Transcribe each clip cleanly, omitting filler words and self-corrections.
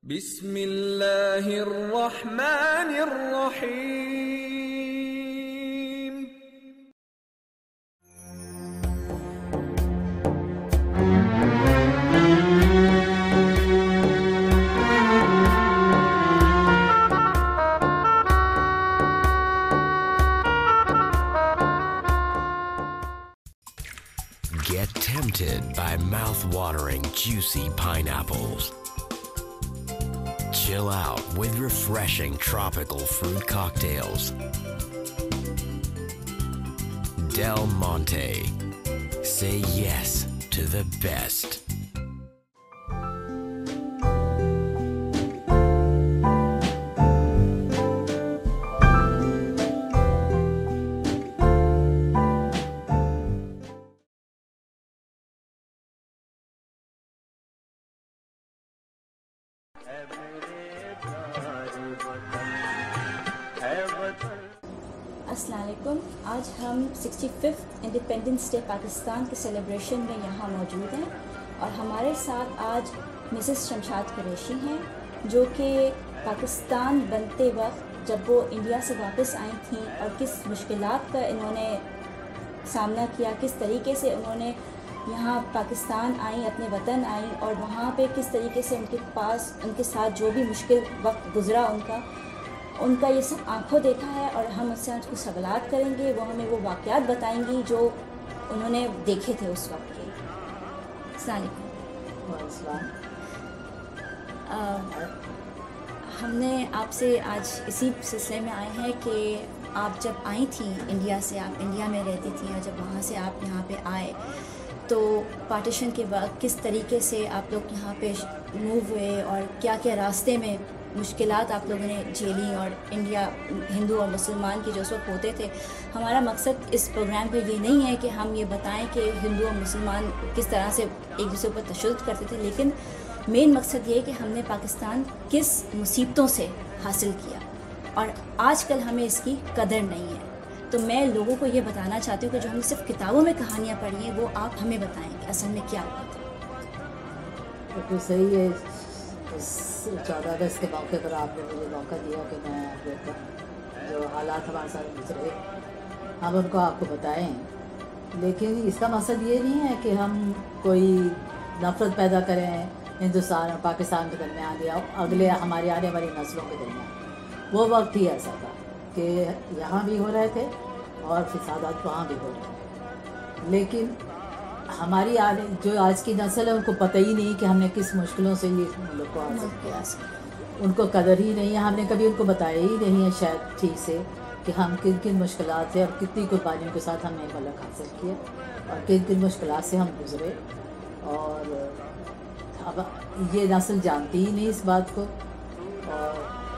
بسم اللہ الرحمن الرحیم. Get tempted by mouth-watering, juicy pineapples. Chill out with refreshing tropical fruit cocktails. Del Monte. Say yes to the best. السلام علیکم. آج ہم 65 انڈیپینڈنس ڈے پاکستان کے سیلیبریشن میں یہاں موجود ہیں اور ہمارے ساتھ آج مسز شمشاد قریشی ہیں جو کہ پاکستان بنتے وقت جب وہ انڈیا سے واپس آئی تھیں اور کس مشکلات کا انہوں نے سامنا کیا، کس طریقے سے انہوں نے یہاں پاکستان آئیں، اپنے وطن آئیں اور وہاں پہ کس طریقے سے ان کے ساتھ جو بھی مشکل وقت گزرا ان کا یہ سب آنکھوں دیکھا ہے اور ہم اس سے آج کچھ سوالات کریں گے. وہ ہمیں وہ واقعات بتائیں گی جو انہوں نے دیکھے تھے اس وقت کے. السلام علیکم. ہم نے آپ سے آج اسی سلسلے میں آئے ہیں کہ آپ جب آئی تھیں انڈیا سے، آپ انڈیا میں رہتی تھیں اور جب وہاں سے آپ یہاں پہ آئے تو پارٹیشن کے وقت کس طریقے سے آپ لوگ یہاں پہ موو ہوئے اور کیا کیا راستے میں مشکلات آپ لوگوں نے جھیلی، اور انڈیا ہندو اور مسلمان کی جو اس وقت ہوتے تھے. ہمارا مقصد اس پروگرام پہ یہ نہیں ہے کہ ہم یہ بتائیں کہ ہندو اور مسلمان کس طرح سے ایک دوسرے پر تشدد کرتے تھے، لیکن مین مقصد یہ ہے کہ ہم نے پاکستان کس مصیبتوں سے حاصل کیا اور آج کل ہمیں اس کی قدر نہیں ہے. تو میں لوگوں کو یہ بتانا چاہتی ہوں کہ جو ہم نے صرف کتابوں میں کہانیاں پڑھی ہیں وہ آپ ہمیں بتائیں کہ اصل میں کیا ہوا تھا. تو صحیح ہے. اس 14 اگست کے موقع پر آپ نے مجھے موقع دیا کہ میں جو حالات ہمارے ساتھ گزرے ہم ان کو آپ کو بتائیں، لیکن اس کا مقصد یہ نہیں ہے کہ ہم کوئی نفرت پیدا کریں ہندوستان اور پاکستان کے درمیان یا اگلے ہماری آنے والی نسلوں کے درمیان. وہ وقت ہی ایسا تھا کہ یہاں بھی ہو رہے تھے اور فسادات وہاں بھی ہو رہے تھے، لیکن ہماری جو آج کی نسل ہے ان کو پتہ ہی نہیں کہ ہم نے کس مشکلوں سے یہ ملک کو حاصل کیا. ان کو قدر ہی نہیں ہے. ہم نے کبھی ان کو بتایا ہی نہیں ہے شاید ٹھیک سے کہ ہم کن کن مشکلات سے اور کتنی قربانیوں کے ساتھ ہم نے ملک حاصل کیا اور کن کن مشکلات سے ہم گزرے. اور اب یہ نسل جانتی ہی نہیں اس بات کو اور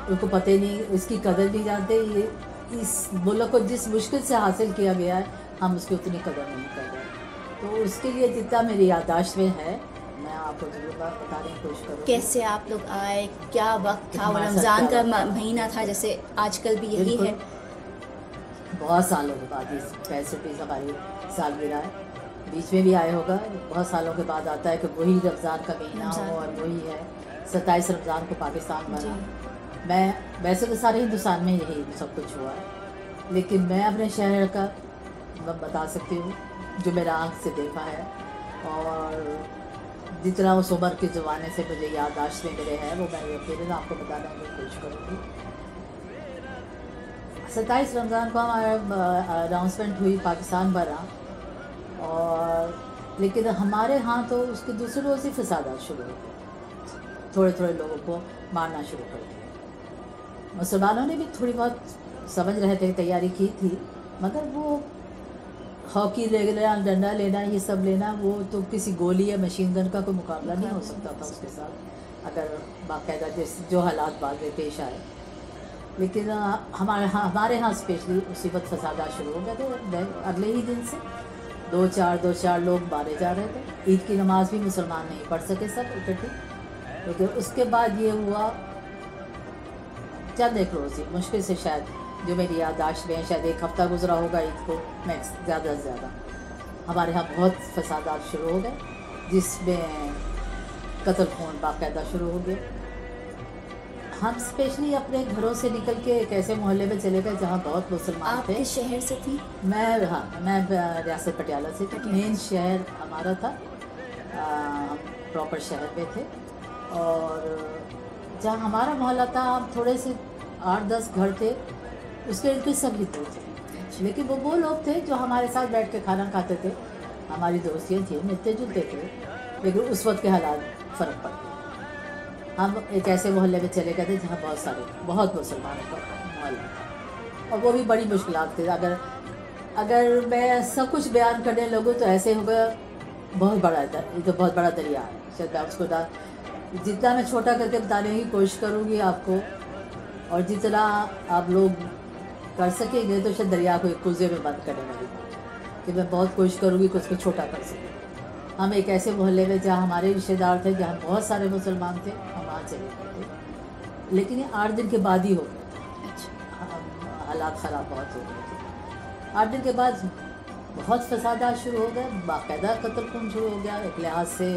ان کو پتہ نہیں، اس کی قدر نہیں جانتے. یہ اس ملک کو جس مشکل سے حاصل کیا گیا ہے ہم اس کی اتنی قدر نہیں کر رہے. تو اس کے لیے جتنا میری یادداشت میں ہے میں آپ کو ضرور بتانے کی کوشش کروں. کیسے آپ لوگ آئے، کیا وقت تھا، وہ رمضان کا مہینہ تھا جیسے آج کل بھی یہی ہے. بہت سالوں کے بعد 65 ہماری سالگرہ ہے. بیچ میں بھی آئے ہوگا، بہت سالوں کے بعد آتا ہے کہ وہی رمضان کا مہینہ ہو اور وہی ہے 27 رمضان کو پاکستان بنا. میں ویسے تو سارے ہندوستان میں یہی سب کچھ ہوا ہے، لیکن میں اپنے شہر کا بتا سکتی ہوں جو میرا آنکھ سے دیکھا ہے اور جتنا اس عمر کے زمانے سے مجھے یادداشت میں ملے ہیں وہ میں یقیناً آپ کو بتانے کی کوشش کروں گی. 27 رمضان کو ہمارا اناؤنسمنٹ ہوئی پاکستان بنا، اور لیکن ہمارے ہاں تو اس کے دوسرے روز ہی فسادات شروع ہو گئے. تھوڑے تھوڑے لوگوں کو مارنا شروع کر دیا. مسلمانوں نے بھی تھوڑی بہت سمجھ رہے تھے، تیاری کی تھی، مگر وہ ہاکی لینا، ڈنڈا لینا، یہ سب لینا، وہ تو کسی گولی یا مشین گن کا کوئی مقابلہ نہیں ہو سکتا تھا اس کے ساتھ اگر باقاعدہ جو حالات بعد میں پیش آئے. لیکن ہمارے ہاں اسپیشلی اسی وقت فسادات شروع ہو گئے تھے. اگلے ہی دن سے دو چار لوگ مارے جا رہے تھے. عید کی نماز بھی مسلمان نہیں پڑھ سکے سب اکٹھے. لیکن اس کے بعد یہ ہوا چند ایک روز ہی مشکل سے، شاید جو میری یادداشت میں شاید ایک ہفتہ گزرا ہوگا عید کو میکس، زیادہ سے زیادہ ہمارے ہاں بہت فسادات شروع ہو گئے جس میں قتل خون باقاعدہ شروع ہو گئے. हम स्पेशली अपने घरों से निकल के एक ऐसे मोहल्ले में चले गए जहाँ बहुत मुसलमान आप थे। किस शहर से थी? मैं रियासत पटियाला से थी। मेन शहर हमारा था, प्रॉपर शहर में थे। और जहाँ हमारा मोहल्ला था, हम थोड़े से 8-10 घर थे, उसके इनके सब हिंदू थे। लेकिन वो लोग थे जो हमारे साथ बैठ के खाना खाते थे, हमारी दोस्तियाँ थी, मिलते जुलते थे। लेकिन उस वक्त के हालात फ़र्क पड़ गए। हम एक ऐसे मोहल्ले में चले गए थे जहाँ बहुत मुसलमानों का मोहल्ला था, और वो भी बड़ी मुश्किलात थी। अगर मैं सब कुछ बयान करने लगूँ तो ऐसे होगा बहुत बड़ा, ये तो बहुत बड़ा दरिया है। शायद मैं उसको जितना मैं छोटा करके बताने की कोशिश करूँगी आपको, और जितना आप लोग कर सकेंगे, तो शायद दरिया को एक कुज़े में बंद करने वाली बात कि मैं बहुत कोशिश करूँगी कि उसको छोटा कर सकूँ। हम एक ऐसे मोहल्ले में जहाँ हमारे रिश्तेदार थे, जहाँ बहुत सारे मुसलमान थे, हम वहाँ चले गए थे। लेकिन ये 8 दिन के बाद ही हो गए। हालात ख़राब बहुत हो गए थे। 8 दिन के बाद बहुत फसादात शुरू हो गए, बाकायदा कत्ल खून शुरू हो गया। एक लिहाज से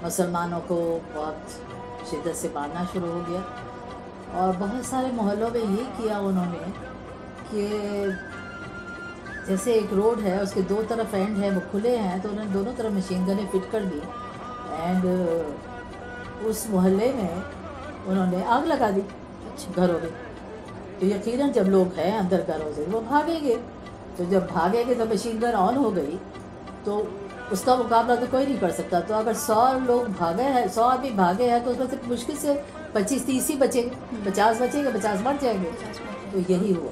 मुसलमानों को बहुत शिद्दत से मारना शुरू हो गया। और बहुत सारे मोहल्लों में ये किया उन्होंने कि जैसे एक रोड है, उसके 2 तरफ एंड है, वो खुले हैं, तो उन्होंने दोनों तरफ मशीन गनें फिट कर दी। एंड उस मोहल्ले में उन्होंने आग लगा दी घरों में। तो यकीनन जब लोग हैं अंदर घरों से, वो भागेंगे। तो जब भागेंगे तो मशीन गन ऑन हो गई, तो उसका मुकाबला तो कोई नहीं कर सकता। तो अगर 100 लोग भागे हैं, 100 आदमी भागे हैं, तो उसमें से मुश्किल से 25-30 ही बचेंगे, 50 बचेंगे, 50 मर जाएंगे। तो यही हुआ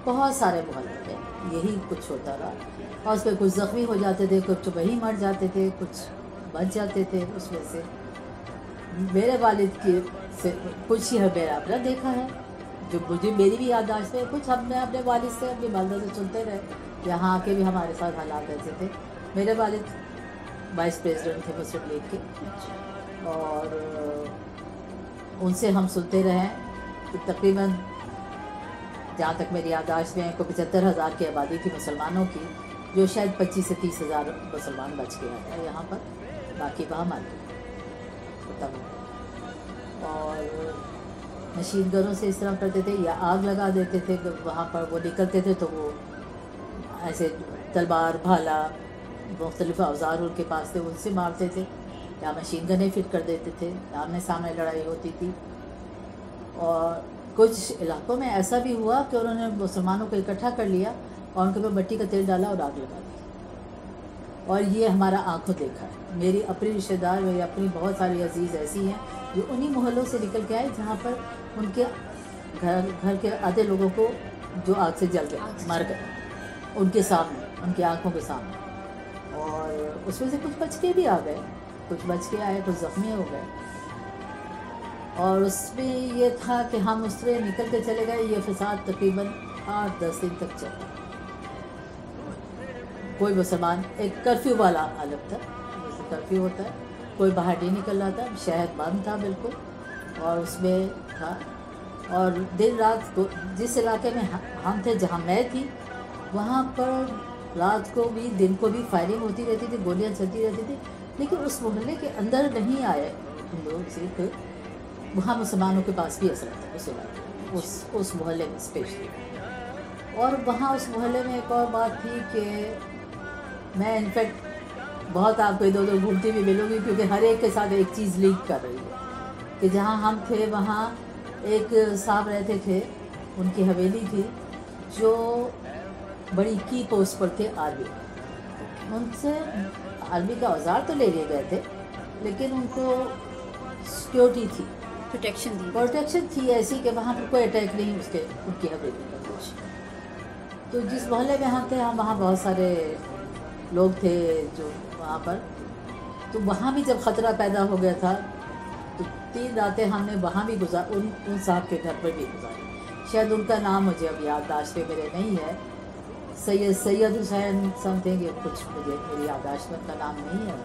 बहुत सारे मोहल्ले में यही कुछ होता रहा। और उसमें कुछ ज़ख्मी हो जाते थे, कुछ वहीं मर जाते थे, कुछ बच जाते थे। उसमें से मेरे वालिद की से कुछ ही मैंने अपना देखा है, जो मुझे मेरी भी याददाश्त है। कुछ हमने अपने वालिद से, अपनी वालिदा से सुनते रहे, यहाँ आके भी हमारे साथ हालात ऐसे थे। मेरे वालिद वाइस प्रेसिडेंट थे मुस्लिम लीग के, और उनसे हम सुनते रहे कि तकरीबन, जहाँ तक मेरी याददाश्त में, को 75,000 की आबादी थी मुसलमानों की, जो शायद 25 से 30,000 मुसलमान बच के आए यहाँ पर, बाकी वहाँ मर गए तब। और मशीन गनों से इस तरह करते थे, या आग लगा देते थे वहाँ पर। वो निकलते थे तो वो ऐसे तलवार, भाला, मुख्तलिफ औजार उनके पास थे, उनसे मारते थे, या मशीन गनें फिट कर देते थे। आमने सामने लड़ाई होती थी। और कुछ इलाकों में ऐसा भी हुआ कि उन्होंने मुसलमानों को इकट्ठा कर लिया और उनके ऊपर मिट्टी का तेल डाला और आग लगा दी। और ये हमारा आंखों देखा है। मेरी अपनी रिश्तेदार, मेरी अपनी बहुत सारी अजीज़ ऐसी हैं जो उन्हीं मोहल्लों से निकल के आए जहाँ पर उनके घर के आधे लोगों को जो आग से जल गए, मर गए उनके सामने, उनकी आंखों के सामने। और उसमें से कुछ बच के भी आ गए, कुछ बच के आए, कुछ ज़ख्मी हो गए। और उसमें ये था कि हम उस तरह निकल के चले गए। ये फसाद तकरीबन 8-10 दिन तक चला। कोई मुसलमान, एक कर्फ्यू वाला हालत था, जैसे कर्फ्यू होता है, कोई बाहर नहीं निकल रहा था, शहर बंद था बिल्कुल। और उसमें था, और दिन रात को जिस इलाके में हम थे, जहाँ मैं थी, वहाँ पर रात को भी दिन को भी फायरिंग होती रहती थी, गोलियाँ चलती रहती थी। लेकिन उस मोहल्ले के अंदर नहीं आए हिंदू सिख, वहाँ मुसलमानों के पास भी असर था उस इलाके, उस मोहल्ले में स्पेशली। और वहाँ उस मोहल्ले में एक और बात थी कि मैं इनफैक्ट बहुत आपको इधर उधर घूमती भी मिलूँगी, क्योंकि हर एक के साथ एक चीज़ लीक कर रही है कि जहाँ हम थे वहाँ एक साहब रहते थे, उनकी हवेली थी, जो बड़ी की पोस्ट पर थे आर्मी। उनसे आर्मी का औजार तो ले लिए गए थे, लेकिन उनको सिक्योरिटी थी, प्रोटेक्शन थी ऐसी कि वहाँ पर कोई अटैक नहीं उनकी हवेली का कुछ। तो जिस मोहल्ले में हम थे, हम वहाँ बहुत सारे लोग थे जो वहाँ पर, तो वहाँ भी जब ख़तरा पैदा हो गया था, तो 3 रातें हमने वहाँ भी उन साहब के घर पर भी गुजारी। शायद उनका नाम मुझे अब याददाश्त में मेरे नहीं है, सैयद हुसैन समथिंग, ये कुछ मुझे मेरी याददाश्त में उनका नाम नहीं है।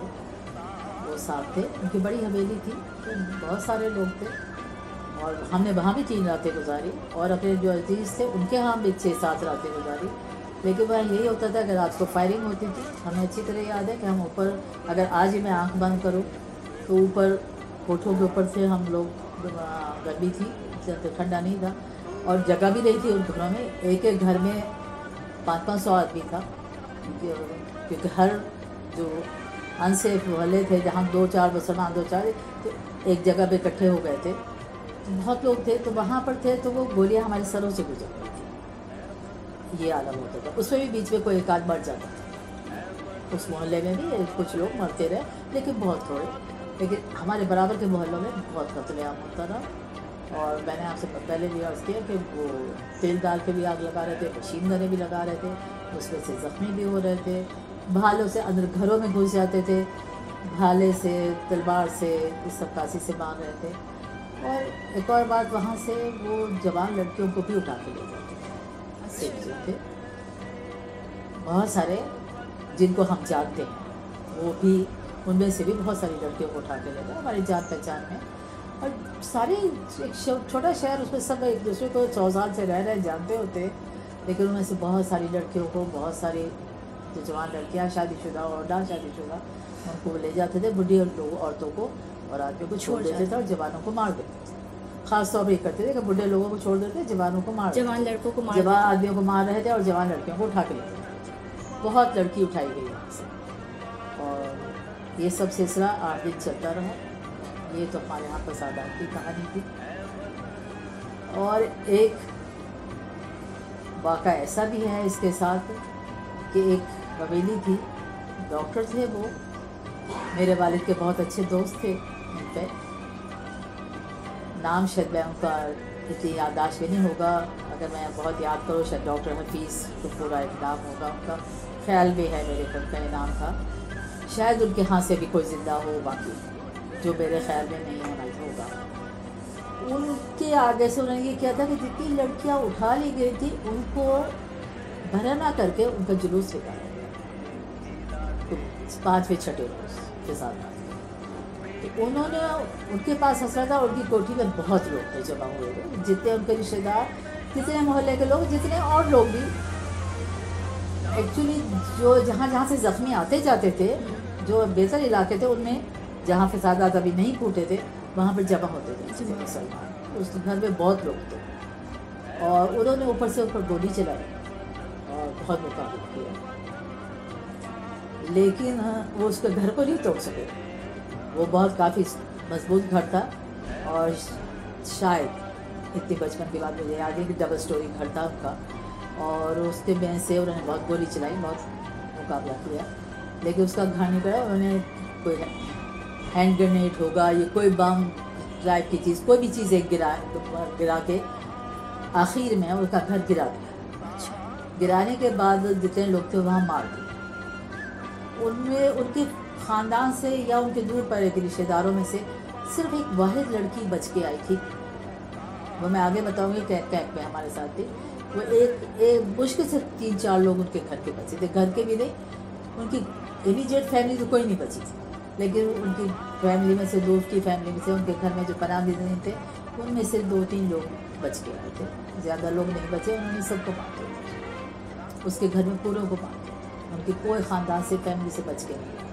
वो साहब थे, उनकी बड़ी हवेली थी, तो बहुत सारे लोग थे। और हमने वहाँ भी 3 रातें गुजारी, और अपने जो अजीज़ थे उनके यहाँ भी 6-7 रातें गुजारी। लेकिन वह यही होता था कि रात को फायरिंग होती थी। हमें अच्छी तरह याद है कि हम ऊपर, अगर आज ही मैं आंख बंद करूँ तो ऊपर कोठों के ऊपर से हम लोग, गर्मी थी, ठंडा नहीं था और जगह भी नहीं थी उन घरों में। एक एक घर में 500-500 आदमी था, क्योंकि हर जो अनसेफ मोहल्ले थे जहाँ 2-4 मुसलमान 2-4 तो एक जगह पे इकट्ठे हो गए थे, तो बहुत लोग थे, तो वहाँ पर थे तो वो गोलियाँ हमारे सरों से गुजर रही थी, ये आलम होता था। उसमें भी बीच में कोई एक आध मर जाता था, उस मोहल्ले में भी कुछ लोग मरते रहे, लेकिन बहुत थोड़े। लेकिन हमारे बराबर के मोहल्लों में बहुत कत्लेआम होता रहा। और मैंने आपसे पहले भी अर्ज़ किया कि वो तेल डाल के भी आग लगा रहे थे, मशीन गनें भी लगा रहे थे, उसमें से ज़ख्मी भी हो रहे थे, भालों से अंदर घरों में घुस जाते थे, भाले से, तलवार से, इस सब कासी से मार रहे थे। और एक और बात, वहाँ से वो जवान लड़कियों को भी उठा के ले जाते थे। बहुत सारे जिनको हम जानते हैं वो भी, उनमें से भी बहुत सारी लड़कियों को उठा के ले गए हमारी जान पहचान में। और सारे एक छोटा शहर, उसमें सब एक दूसरे को 100 साल से रह रहे जानते होते, लेकिन उनमें से बहुत सारी लड़कियों को, बहुत सारी जो जवान लड़कियाँ शादीशुदा और ना शादीशुदा, उनको ले जाते थे, बुढ़ी औरतों को और आदमियों को छोड़ देते थे और जवानों को मार देते थे। खास तौर पर ये करते थे कि बुढ़े लोगों को छोड़ देते, जवानों को मार, जवान लड़कों को मार, जवान आदमियों को मार रहे थे और जवान लड़कियों को उठा के ले थे। बहुत लड़की उठाई गई यहाँ से, और ये सब सिलसिला 8 दिन चलता रहा। ये तो हमारे यहाँ पर सादात की कहानी थी। और एक वाक़ा ऐसा भी है इसके साथ कि एक हवेली थी, डॉक्टर थे वो, मेरे वालिद के बहुत अच्छे दोस्त थे। उनके नाम शायद मैं उनका इतनी याददाश्त भी नहीं होगा, अगर मैं बहुत याद करूँ शायद डॉक्टर हफीज़ तो पूरा एक नाम होगा उनका, ख्याल भी है मेरे पर का नाम था। शायद उनके हाथ से भी कोई ज़िंदा हो, बाकी जो मेरे ख्याल में नहीं होना होगा। उनके आगे से उन्होंने ये किया था कि जितनी लड़कियाँ उठा ली गई थी उनको भरा ना करके उनका जुलूस निकाला गया, तो 5वें 6ठे रोज़ के साथ। तो उन्होंने, उनके पास हंसा था, उनकी कोठी में बहुत लोग थे जमा हुए थे, जितने उनके रिश्तेदार, जितने मोहल्ले के लोग, जितने और लोग भी एक्चुअली जो जहाँ से ज़ख्मी आते जाते थे, जो बेहतर इलाके थे उनमें जहाँ फसादात अभी नहीं फूटे थे, वहाँ पर जमा होते थे मुसलमान। उस घर में बहुत लोग थे और उन्होंने ऊपर से ऊपर गोली चलाई और बहुत मुकाबला किया, लेकिन वो उसके घर को नहीं तोड़ सके। वो बहुत काफ़ी मजबूत घर था और शायद इतनी बचपन की बात मुझे याद है कि डबल स्टोरी घर था उनका, और उसके में से उन्होंने बहुत गोली चलाई, बहुत मुकाबला किया, लेकिन उसका घर नहीं गया। उन्होंने कोई हैंड ग्रेनेड होगा, ये कोई बम टाइप की चीज़, कोई भी चीज़ एक गिरा के आखिर में उसका घर गिरा दिया। गिराने के बाद जितने लोग थे वहाँ मार दिए। उनमें उनके ख़ानदान से या उनके दूर पड़े के रिश्तेदारों में से सिर्फ एक वाहिद लड़की बच के आई थी, वो मैं आगे बताऊँगी, कैंप में हमारे साथ थी। वो एक मुश्किल से 3-4 लोग उनके घर के बचे थे, घर के भी नहीं, उनकी इमीडिएट फैमिली तो कोई नहीं बची थी, लेकिन उनकी फैमिली में से, दोस्त की फैमिली में से, उनके घर में जो पनाह दीदी थे उनमें से 2-3 लोग बच के आए थे, ज़्यादा लोग नहीं बचे। उन्होंने सबको मार दिया, उसके घर में पूरों को मार दिया, उनकी कोई ख़ानदान से, फैमिली से बच के नहीं।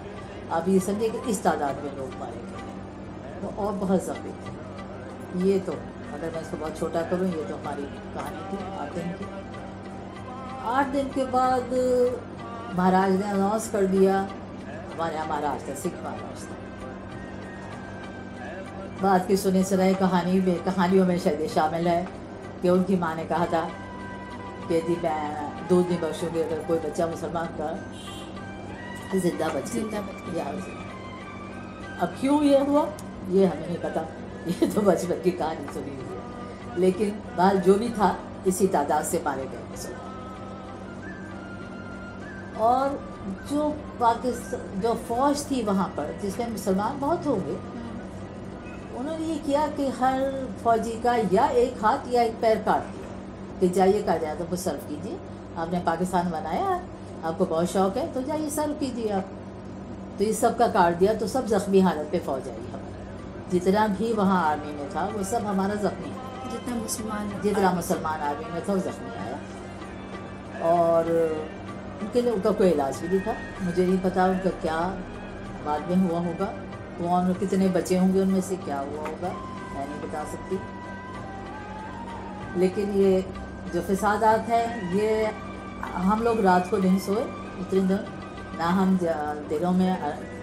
आप ये समझिए कि इस तादाद में लोग मारे गए, तो और बहुत ज़ख्मी थे। ये तो अगर मैं इसको बहुत छोटा करूँ, ये तो हमारी कहानी थी 8 दिन की। 8 दिन के बाद महाराज ने अनाउंस कर दिया, हमारे यहाँ महाराज था, सिख महाराज था। बात की सुनी सुनाई कहानियों में शायद ये शामिल है कि उनकी माँ ने कहा था कि यदि मैं दूध नहीं बख्शूँगी अगर कोई बच्चा मुसलमान का जिंदा बच गया। अब क्यों ये हुआ ये हमें नहीं पता, ये तो बचपन की कहानी सुनी हुई है, लेकिन बाल जो भी था इसी तादाद से मारे गए मुसलमान। और जो पाकिस्तान जो फ़ौज थी वहाँ पर, जिसमें मुसलमान बहुत होंगे, उन्होंने ये किया कि हर फौजी का या एक हाथ या एक पैर काट दिया कि जाइए कहा जाए तो सर्व कीजिए, आपने पाकिस्तान बनाया, आपको बहुत शौक़ है तो जाइए सर्व कीजिए आप। तो ये सब का काट दिया, तो सब ज़ख्मी हालत पे फौज आई हमारी, जितना भी वहाँ आर्मी में था वो सब हमारा ज़ख्मी है, जितना मुसलमान आर्मी में था वो ज़ख्मी आया। और उनके लिए उनका कोई इलाज भी नहीं था, मुझे नहीं पता उनका क्या बाद में हुआ होगा, कौन कितने बचे होंगे, उनमें से क्या हुआ होगा मैं नहीं बता सकती। लेकिन ये जो फसादात हैं ये हम लोग रात को नहीं सोए उतने दिन, ना हम दिनों में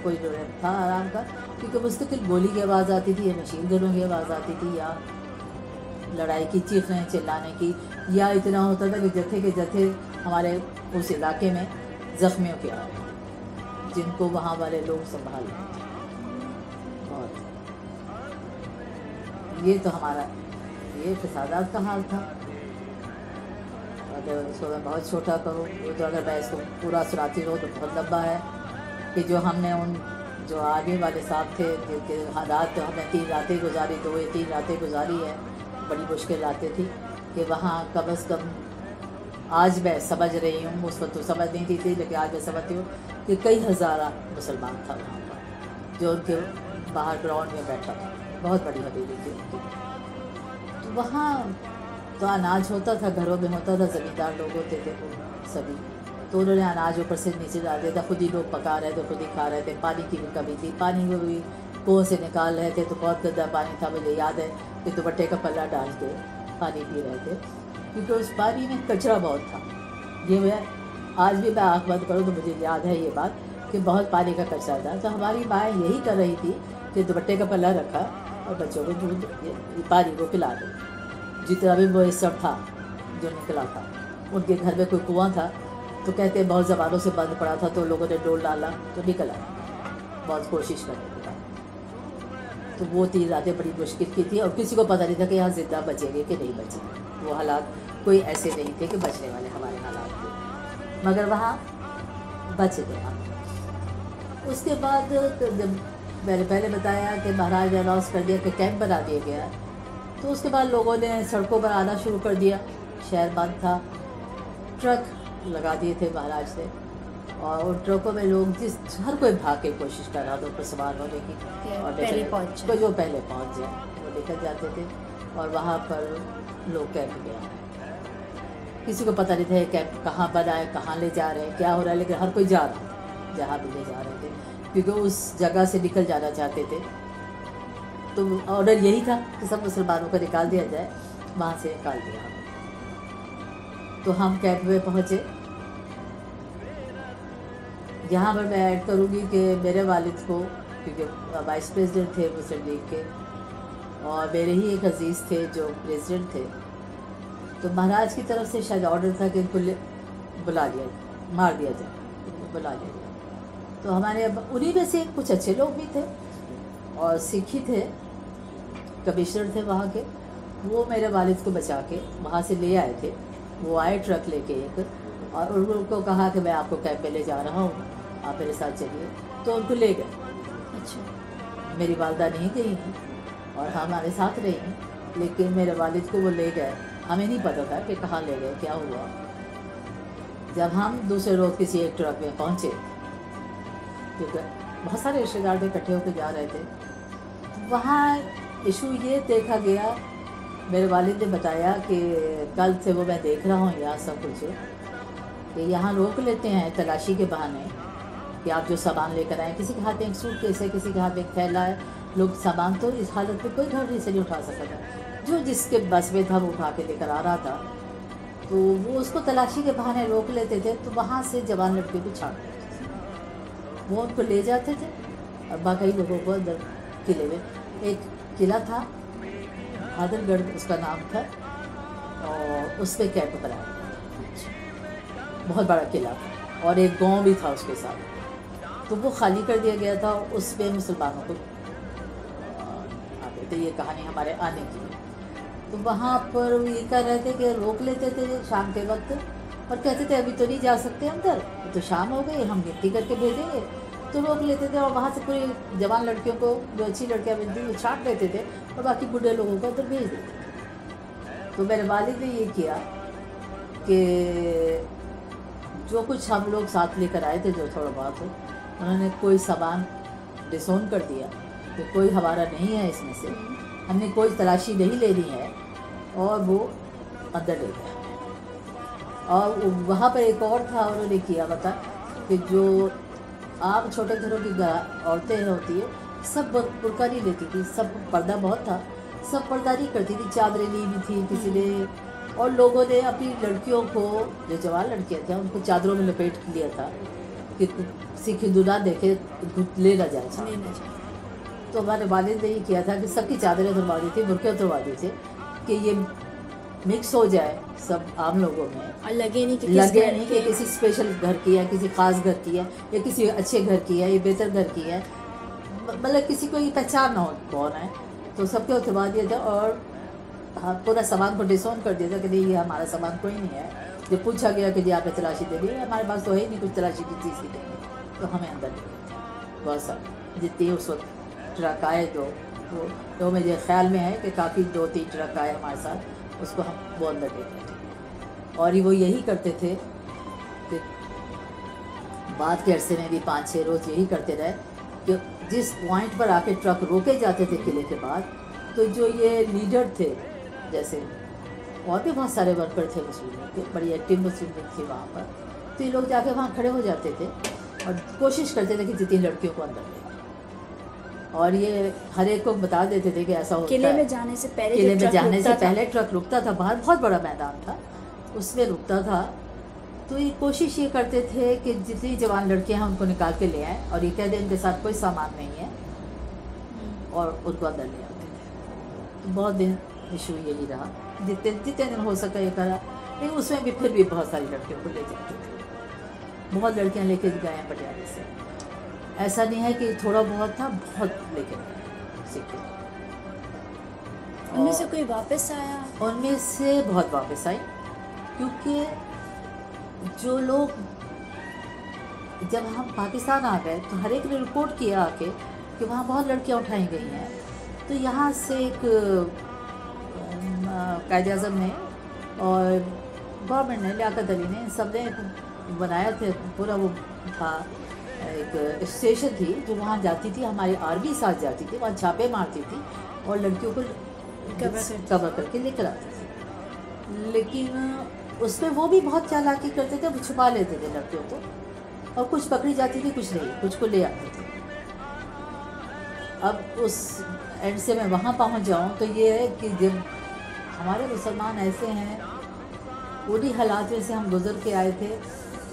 कोई था आराम का, क्योंकि मुस्तकिल गोली की आवाज़ आती थी या मशीन गनों की आवाज़ आती थी या लड़ाई की चीखने चिल्लाने की, या इतना होता था कि जत्थे के जत्थे हमारे उस इलाके में ज़ख्मियों के आ रहे हैं जिनको वहाँ वाले लोग संभाल रहे थे। और ये तो हमारा ये फसादात का हाल था। अगर उसको मैं बहुत छोटा करूँ तो अगर मैं इसको पूरा सुनाती रहूँ तो बहुत लंबा है कि जो हमने उन जो आर्मी वाले साहब थे जिनके रात हमने 3 रातें गुजारी, 2 या 3 रातें गुजारी है, बड़ी मुश्किल रातें थी कि वहाँ कम अज़ कम आज मैं समझ रही हूँ, उस वक्त तो समझ नहीं थी लेकिन आज मैं समझती हूँ कि कई हज़ार मुसलमान था वहाँ पर जो उनके बाहर ग्राउंड में बैठा था, बहुत बड़ी हवेली थी उनकी। तो वहाँ तो अनाज होता था, घरों में होता था, ज़मींदार लोग होते थे वो सभी, तो उन्होंने अनाज ऊपर से नीचे डाल दिया था, खुद ही लोग पका रहे थे, खुद ही खा रहे थे। पानी की भी कमी थी, पानी को भी कुओं से निकाल रहे थे तो बहुत गंदा पानी था। मुझे याद है कि दुपट्टे का पल्ला डाल के पानी पी रहे थे क्योंकि उस पानी में कचरा बहुत था। ये मैं आज भी मैं आँख बंद करूँ तो मुझे याद है ये बात कि बहुत पानी का कचरा था। तो हमारी माँ यही कर रही थी कि दुपट्टे का पल्ला रखा और बच्चों को दूध पानी को पिला दो, जितना भी वो सब था जो निकला था। उनके घर में कोई कुआं था तो कहते हैं बहुत ज़मानों से बंद पड़ा था तो लोगों ने डोल डाला तो निकला, बहुत कोशिश करने के बाद। तो वो 3 रातें बड़ी मुश्किल की थी और किसी को पता नहीं था कि यहाँ ज़िंदा बचेंगे कि नहीं बचेंगे। वो हालात कोई ऐसे नहीं थे कि बचने वाले हमारे हालात थे, मगर वहाँ बच गए हम। उसके बाद जब मैंने पहले बताया कि महाराज ने अनाउंस कर दिया कि कैंप बना दिया गया, तो उसके बाद लोगों ने सड़कों पर आना शुरू कर दिया। शहर बंद था, ट्रक लगा दिए थे महाराज ने और उन ट्रकों में लोग हर कोई भाग के कोशिश कर रहा था ऊपर सवार होने की और पहले पहुँच कोई जो पहले पहुंच जाए वो लेकर जाते थे और वहाँ पर लोग कैंप गया। किसी को पता नहीं था ये कैंप कहाँ बना है, कहाँ ले जा रहे हैं, क्या हो रहा है, लेकिन हर कोई जा रहा जहाँ भी ले जा रहे थे क्योंकि उस जगह से निकल जाना चाहते थे। तो ऑर्डर यही था कि सब मुसलमानों को निकाल दिया जाए, वहाँ से निकाल दिया। तो हम कैंप में पहुँचे। यहाँ पर मैं ऐड करूँगी कि मेरे वालिद को, क्योंकि वाइस प्रेसिडेंट थे मुस्लिम लीग के और मेरे ही एक अजीज़ थे जो प्रेसिडेंट थे, तो महाराज की तरफ से शायद ऑर्डर था कि इनको बुला लिया, मार दिया जाए, इनको बुला लिया जाए। तो हमारे उन्हीं में से कुछ अच्छे लोग भी थे और सिख ही थे, कमिश्नर थे वहाँ के, वो मेरे वालिद को बचा के वहाँ से ले आए थे। वो आए ट्रक लेके एक और उनको कहा कि मैं आपको कैंप में ले जा रहा हूँ, आप मेरे साथ चलिए, तो उनको ले गए। अच्छा, मेरी वालदा नहीं गई हैं और हमारे साथ रही हैं, लेकिन मेरे वालिद को वो ले गए। हमें नहीं पता था कि कहाँ ले गए, क्या हुआ। जब हम दूसरे रोज़ किसी एक ट्रक में पहुँचे, क्योंकि बहुत सारे रिश्तेदार इकट्ठे होकर जा रहे थे, वहाँ इशू ये देखा गया, मेरे वालिद ने बताया कि कल से वो मैं देख रहा हूँ यहाँ सब कुछ कि यहाँ रोक लेते हैं तलाशी के बहाने कि आप जो सामान लेकर आए, किसी के हाथ में एक सूटकेस है, किसी के हाथ में एक थैला है, लोग सामान तो इस हालत में कोई घर से नहीं उठा सकता था, जो जिसके बस में था वो उठा के लेकर आ रहा था, तो वो उसको तलाशी के बहाने रोक लेते थे। तो वहाँ से जवान लड़कियों को छाड़ देते थे, वो उनको ले जाते थे और बाकी लोगों को अंदर किले में, एक किला था आदलगढ़ उसका नाम था और उस पर कैंप बनाया, बहुत बड़ा किला था और एक गांव भी था उसके साथ, तो वो खाली कर दिया गया था। उस पर मुसलमानों को आते थे, ये कहानी हमारे आने की है। तो वहाँ पर ये कर रहे थे कि रोक लेते थे शाम के वक्त और कहते थे अभी तो नहीं जा सकते अंदर, तो शाम हो गई, हम गिनती करके भेजेंगे, तो रोक लेते थे और वहाँ से पूरी जवान लड़कियों को, जो अच्छी लड़कियाँ मिलती वो छाट लेते थे और बाकी बूढ़े लोगों को अंदर भेज देते थे। तो मेरे वालिद ने ये किया कि जो कुछ हम लोग साथ लेकर आए थे, जो थोड़ा बहुत हो, उन्होंने कोई सामान डिसोन कर दिया कि कोई हमारा नहीं है इसमें से, हमने कोई तलाशी नहीं लेनी है, और वो अंदर ले गया। और वहाँ पर एक और था, उन्होंने किया बता कि जो आम छोटे घरों की औरतें होती है सब बुर्का नहीं लेती थी, सब पर्दा बहुत था, सब पर्दा नहीं करती थी, चादरें ली हुई थी किसी ने, और लोगों ने अपनी लड़कियों को, जो जवान लड़कियाँ थी उनको चादरों में लपेट लिया था कि किसी हिंदू ना देखे, ले ना जाए। तो हमारे वालिद ने ये किया था कि सबकी चादरें उतरवा दी थी, बुर्के उतरवा दिए थे कि ये मिक्स हो जाए सब आम लोगों में, और लगे नहीं कि किसी स्पेशल घर की है, किसी ख़ास घर की है, या किसी अच्छे घर की है, या बेहतर घर की है, मतलब किसी को ये पहचान ना हो कौन है। तो सबके उतरवा दिया था और हाँ, पूरा सामान को डिसऑन कर दिया था कि नहीं ये हमारा सामान कोई नहीं है। जब पूछा गया कि जी आपने तलाशी दे दी, हमारे पास तो है ही नहीं कुछ तलाशी की चीज़ की देंगे, तो हमें अंदर नहीं बहुत सारा जितनी उस वक्त ट्रक आए तो मुझे ख्याल में है कि काफ़ी 2-3 ट्रक आए हमारे साथ, उसको हम वो अंदर ले गए। और वो यही करते थे कि बाद के अरसे में भी 5-6 रोज़ यही करते रहे कि जिस पॉइंट पर आके ट्रक रोके जाते थे किले के बाद, तो जो ये लीडर थे, जैसे और भी बहुत सारे वर्कर थे मुस्लिमों के, बड़ी एक्टिव मुस्लिम थी वहाँ पर, तो ये लोग जाके वहाँ खड़े हो जाते थे और कोशिश करते थे कि जितनी लड़कियों को अंदर ले, और ये हर एक को बता देते थे कि ऐसा होता है। किले में जाने से पहले ट्रक रुकता था बाहर, बहुत बड़ा मैदान था, उसमें रुकता था। तो ये कोशिश ये करते थे कि जितनी जवान लड़कियां हैं उनको निकाल के ले आएँ और ये कह दें इनके साथ कोई सामान नहीं है, और उनको अंदर ले आते थे। तो बहुत दिन इशू यही रहा, जितने दिन हो सका ये करा, लेकिन उसमें भी फिर भी बहुत सारी लड़कियों को ले जाते थे। बहुत लड़कियां लेके गए हैं पटियाला से, ऐसा नहीं है कि थोड़ा बहुत था, बहुत लेके गए सीखे। उनमें से कोई वापस आया? उनमें से बहुत वापस आई, क्योंकि जो लोग, जब हम पाकिस्तान आ गए तो हर एक ने रिपोर्ट किया आके कि वहाँ बहुत लड़कियाँ उठाई गई हैं। तो यहाँ से एक कायद-ए-आज़म ने और गवर्नमेंट ने, लियाकत अली ने, सब ने बनाया थे पूरा, वो था एक स्टेशन थी जो वहाँ जाती थी, हमारी आर्मी साथ जाती थी, वहाँ छापे मारती थी और लड़कियों को कवर करके लेकर आती थी। लेकिन उसमें वो भी बहुत चालाकी करते थे, वो छुपा लेते थे लड़कियों को, और कुछ पकड़ी जाती थी, कुछ नहीं, कुछ को ले आते थे। अब उस एंड से मैं वहाँ पहुँच जाऊँ तो ये है कि जब हमारे मुसलमान ऐसे हैं, उन्हीं हालात में से हम गुजर के आए थे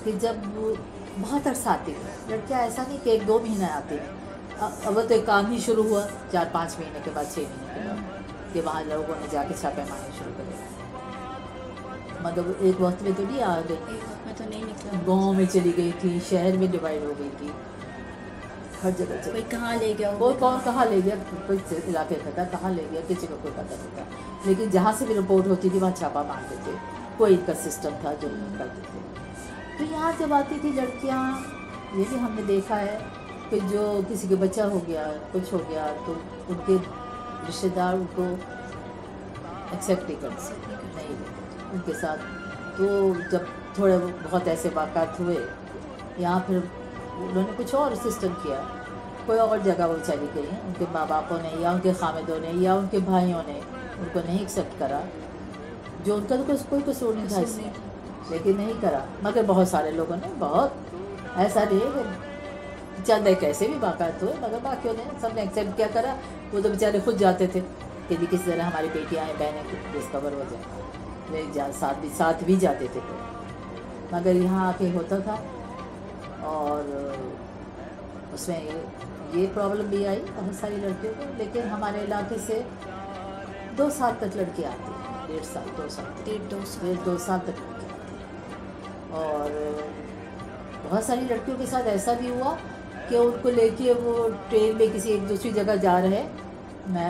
कि जब बहुत अरसा आती है लड़कियाँ, ऐसा नहीं कि 1-2 महीने आती हैं। अब तो एक काम ही शुरू हुआ 4-5 महीने के बाद, 6 महीने के बाद, कि वहाँ लोगों ने जाके छापे मारने शुरू कर दिया। मतलब एक वक्त में तो नहीं आ गई, एक वक्त में तो नहीं निकला, गाँव में चली गई थी, शहर में डिवाइड हो गई थी, हर जगह कोई कहाँ ले गया, वो कौन कहाँ ले गया, कोई इलाके पता कहाँ ले गया, किसी को कोई पता नहीं था। लेकिन जहाँ से भी रिपोर्ट होती थी वहाँ छापा मारते थे, कोई इनका सिस्टम था जो करते थे। तो यहाँ जब आती थी लड़कियाँ, ये भी हमने देखा है कि जो किसी के बच्चा हो गया, कुछ हो गया, तो उनके रिश्तेदार उनको एक्सेप्ट नहीं करते, नहीं उनके साथ। तो जब थोड़े बहुत ऐसे वाक़ात हुए यहाँ, फिर उन्होंने कुछ और सिस्टम किया, कोई और जगह वो चली गई हैं, उनके माँ बापों ने या उनके खामिदों ने या उनके भाइयों ने उनको नहीं एक्सेप्ट करा, जो उनका तो कोई कसूर नहीं था इसमें, लेकिन नहीं करा। मगर बहुत सारे लोगों ने, बहुत ऐसा नहीं है कि चंद एक ऐसे भी वाक़ात हुए, मगर बाकियों ने सब ने एक्सेप्ट क्या करा। वो तो बेचारे खुद जाते थे कि जी किसी तरह हमारी बेटियाँ हैं, बहनें डिस्कवर हो जाए, वे साथ भी जाते थे। मगर यहाँ आके होता था, और उसमें ये प्रॉब्लम भी आई बहुत सारी लड़कियों को। लेकिन हमारे इलाके से 2 साल तक लड़की आती है, 1.5 साल 2 साल तक लड़की आती। और बहुत सारी लड़कियों के साथ ऐसा भी हुआ कि उनको लेके वो ट्रेन में किसी एक दूसरी जगह जा रहे हैं,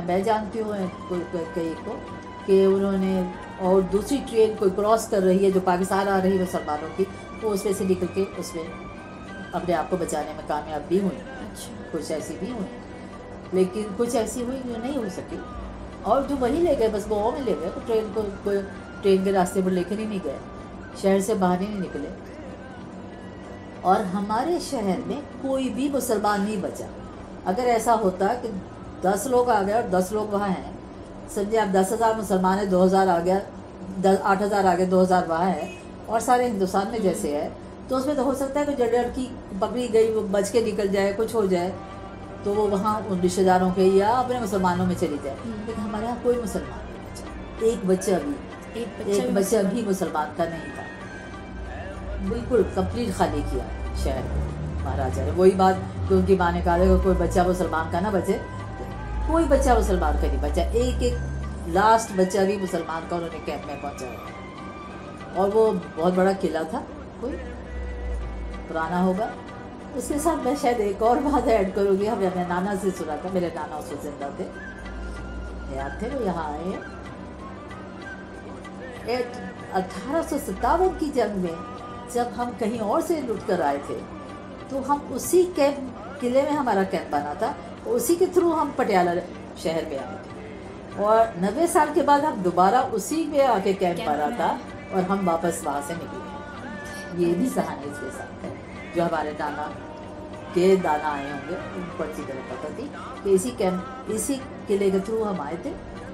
मैं जानती हूँ कई को कि उन्होंने, और दूसरी ट्रेन कोई क्रॉस कर रही है जो पाकिस्तान आ रही है मुसलमानों की, वो उसमें से निकल के उसमें अपने आप को बचाने में कामयाब भी हुई। कुछ ऐसी भी हुई, लेकिन कुछ ऐसी हुई जो नहीं हो सकी, और जो वहीं ले गए, बस वो में ले गए, तो ट्रेन को कोई ट्रेन के रास्ते पर लेकर ही नहीं गए, शहर से बाहर ही नहीं निकले। और हमारे शहर में कोई भी मुसलमान नहीं बचा। अगर ऐसा होता कि 10 लोग आ गए और 10 लोग वहाँ हैं, समझे आप 10,000 मुसलमान है, 2,000 आ गया, 8,000 आ गए, 2,000 वहाँ है, और सारे हिंदुस्तान में जैसे है, तो उसमें तो हो सकता है कि जो लड़की पकड़ी गई वो बच के निकल जाए, कुछ हो जाए, تو وہ وہاں ان رشتے داروں کے یا اپنے مسلمانوں میں چلی جائے. لیکن ہمارے یہاں کوئی مسلمان نہیں، ایک بچہ بھی مسلمان کا نہیں تھا. بالکل کمپلیٹ خالی کیا شہر مہاراجا نے. وہی بات کہ ان کی ماں نے کہا کہ کوئی بچہ مسلمان کا نہ بچے، کوئی بچہ مسلمان کا نہیں بچا. ایک لاسٹ بچہ بھی مسلمان کا انہوں نے کیمپ میں پہنچایا. اور وہ بہت بڑا قلعہ تھا، کوئی پرانا ہوگا. اس کے ساتھ میں شاید ایک اور بات ایڈ کروں گی. ہمیں اپنے نانا سے سنا تھا، میرے نانا اس وقت زندہ تھے، یاد تھے، وہ یہاں آئے ہیں 1857 کی جنگ میں. جب ہم کہیں اور سے لٹ کر آئے تھے تو ہم اسی کیمپ، قلعے میں ہمارا کیمپ بنا تھا، اسی کے تھرو ہم پٹیالہ شہر میں آئے تھے. اور 90 سال کے بعد ہم دوبارہ اسی میں آ کے کیمپ بنا تھا اور ہم واپس وہاں سے نکلے. یہ بھی کہانی اس کے ساتھ ہے جو ہمارے نانا کے دانا آئے ہوں گے، ان کو اچھی طرح پتہ تھی کہ اسی کیمپ، اسی قلعے کے تھرو ہم آئے تھے،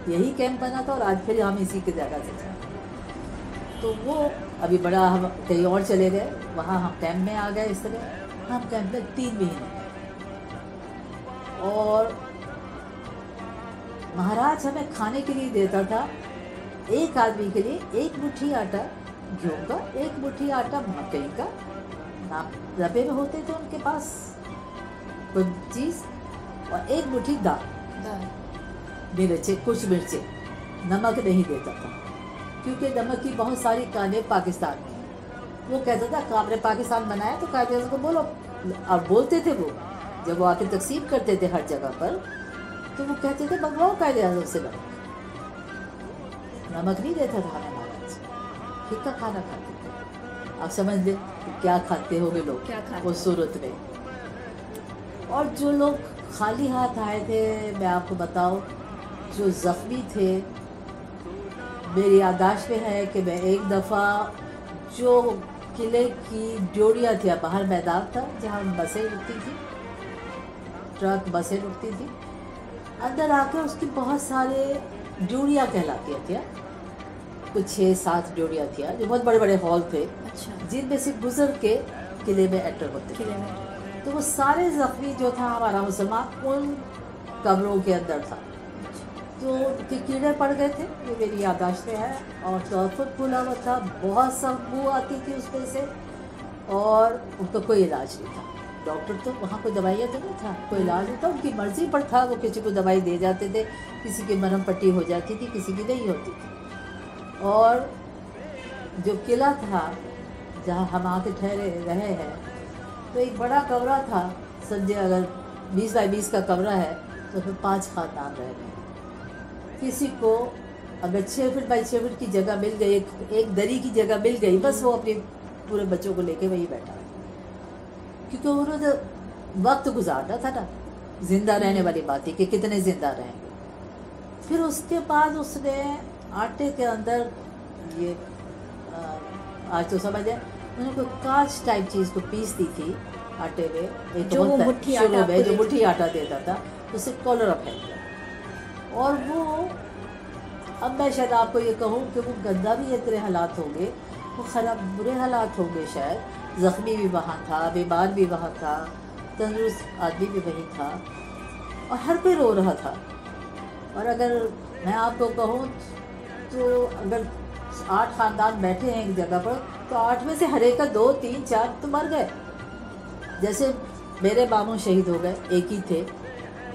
یہی کیمپ بنا تھا اور آج پھر ہم اسی کی جگہ سے جائیں. تو وہ ابھی بڑا ہم کہیں اور چلے گئے، وہاں ہم کیمپ میں آ گئے. اس طرح ہم کیمپ میں 3 مہینے اور مہاراج ہمیں کھانے کے لیے دیتا تھا ایک آدمی کے لیے 1 مٹھی آٹا گیہوں کا، 1 مٹھی آٹا مکئی کا. ربے میں ہوتے تھے ان کے پاس کوئی چیز، اور 1 مٹھی دال، مرچیں، کچھ مرچیں. نمک نہیں دیتا تھا کیونکہ نمک کی بہت ساری کانیں پاکستان میں ہیں. وہ کہتا تھا آپ نے پاکستان بنایا تو قائد اعظم کو بولو. اور بولتے تھے وہ جب وہ آ کے تقسیم کرتے تھے ہر جگہ پر تو وہ کہتے تھے منگواؤ قائد اعظم سے نمک نہیں دیتا تھا ہمیں مہاراج. پھیکا کھانا کھاتے تھے. آپ سمجھ لیں کیا کھاتے ہو گے لوگ اس صورت میں. اور جو لوگ خالی ہاتھ آئے تھے، میں آپ کو بتاؤں، جو زخمی تھے، میری یادداشت میں ہے کہ میں ایک دفعہ جو قلعے کی ڈیوڑیاں تھیں، باہر میدان تھا جہاں بسیں رکتی تھیں، ٹرک بسیں رکتی تھیں، اندر آ کے اس کی بہت سارے ڈیوڑیاں کہلاتی تھیں، کچھ 6-7 ڈیوڑیاں تھیں جو بہت بڑے بڑے ہال تھے جن میں سے گزر کے قلعے میں انٹر ہوتے تھے. تو وہ سارے زخمی جو تھا ہمارا مسلمان ان قبروں کے اندر تھا. تو کیڑے پڑ گئے تھے، یہ میری یادداشت میں ہے. اور ٹاپٹ کھلا ہوا تھا، بہت سخت بو آتی تھی اس میں سے، اور ان کا کوئی علاج نہیں تھا. ڈاکٹر تو وہاں کوئی دوائیاں تو نہیں تھا، کوئی علاج نہیں تھا. ان کی مرضی پر تھا، وہ کسی کو دوائی دے جاتے تھے، کسی کی مرہم پٹی ہو جاتی تھی، کسی کی نہیں ہوتی تھی. اور جو قلعہ تھا جہاں ہم آ کے ٹھہرے رہے ہیں تو ایک بڑا کمرہ تھا. سمجھے اگر 20 بائی 20 کا کمرہ ہے تو پھر 5 خاندان رہ گئے. کسی کو اگر 6 فٹ بائی 6 فٹ کی جگہ مل گئی، ایک دری کی جگہ مل گئی، بس وہ اپنے پورے بچوں کو لے کے وہی بیٹھا، کیونکہ انہوں نے وقت گزارنا تھا نا. زندہ رہنے والی بات تھی کہ کتنے زندہ رہیں گے. پھر اس کے بعد اس نے آٹے کے اندر یہ آج تو سمجھ جائے انہوں نے کوئی کانچ ٹائپ چیز کو پیس دی تھی آٹے میں، جو مٹھی آٹا دیتا تھا، اسے کالر اپ پھینک دیا. اور وہ اب میں شاید آپ کو یہ کہوں کہ وہ گندا بھی اتنے حالات ہوں گے، وہ خراب برے حالات ہوں گے شاید. زخمی بھی وہاں تھا، بیمار بھی وہاں تھا، تندرست آدمی بھی وہیں تھا، اور ہر کوئی رو رہا تھا. اور اگر میں آپ کو کہوں تو اگر 8 خاندان بیٹھے ہیں ایک جگہ پر تو 8 میں سے ہر ایک کا 2, 3, 4 تو مر گئے. جیسے میرے ماموں شہید ہو گئے، ایک ہی تھے،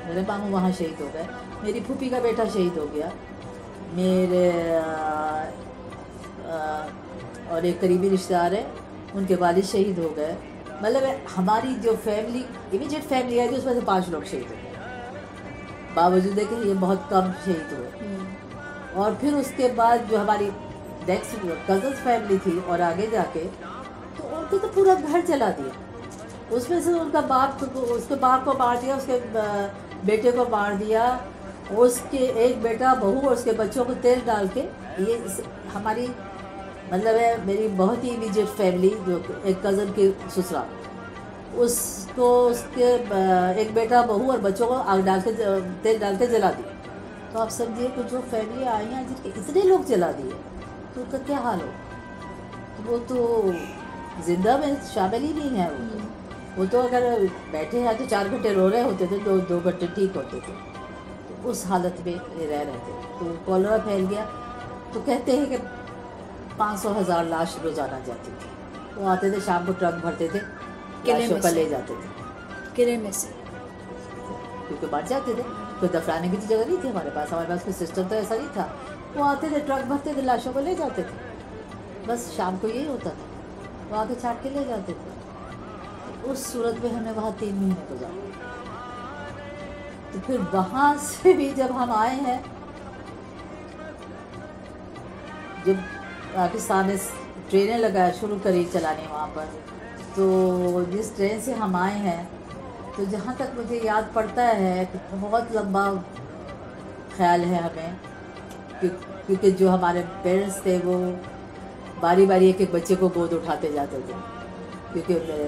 میرے ماموں وہاں شہید ہو گئے. میری پھوپھی کا بیٹا شہید ہو گیا، میرے اور ایک قریبی رشتہ دار ہیں ان کے والد شہید ہو گئے. مطلب ہماری جو فیملی امیجیٹ فیملی ہے اس میں سے 5 لوگ شہید ہو گئے، باوجود ہے کہ یہ بہت کم شہید ہوئے. اور پھر اس کے بعد جو ہماری نیکسٹ کزنس فیملی تھی اور آگے جا کے تو ان کو تو پورا گھر جلا دیا. اس میں سے ان کا باپ، اس کے باپ کو مار دیا، اس کے بیٹے کو مار دیا، اس کے ایک بیٹا بہو اور اس کے بچوں کو تیل ڈال کے. یہ ہماری مطلب ہے میری بہت ہی امیجیٹ فیملی جو ایک کزن کے سسرال، اس کو اس کے ایک بیٹا بہو اور بچوں کو آگ ڈال کے تیل ڈال کے جلا دیا. تو آپ سمجھیے کہ جو فیملی آئی ہیں جن کے اتنے لوگ جلا دیے تو ان کا کیا حال ہو. وہ تو زندہ میں شامل ہی نہیں ہے. وہ وہ تو اگر بیٹھے ہیں تو 4 گھنٹے رو رہے ہوتے تھے، 2 گھنٹے ٹھیک ہوتے تھے، تو اس حالت میں رہ رہے تھے. تو کولرا پھیل گیا. تو کہتے ہیں کہ 500,000 لاش روزانہ جاتی تھی. وہ آتے تھے شام کو ٹرک بھرتے تھے، لاشوں کا لے جاتے تھے قلعے میں سے. کیونکہ مر جاتے تھے. کوئی دفنانے کی جگہ نہیں تھی ہمارے پاس کوئی سسٹم تو ایسا نہیں تھا. وہ آتے تھے ٹرک بھرتے تھے، لاشوں کو لے جاتے تھے. بس شام کو یہی ہوتا تھا، وہ آ کے چھانٹ کے لے جاتے تھے. اس صورت میں ہم نے وہاں 3 مہینے گزارے. تو پھر وہاں سے بھی جب ہم آئے ہیں، جب پاکستان نے ٹرینیں لگایا شروع کری چلانے وہاں پر، تو جس ٹرین سے ہم آئے ہیں، تو جہاں تک مجھے یاد پڑتا ہے کہ بہت لمبا خیال ہے ہمیں، کیونکہ جو ہمارے پیرنٹس تھے وہ باری باری ایک بچے کو گود اٹھاتے جاتے تھے، کیونکہ میرے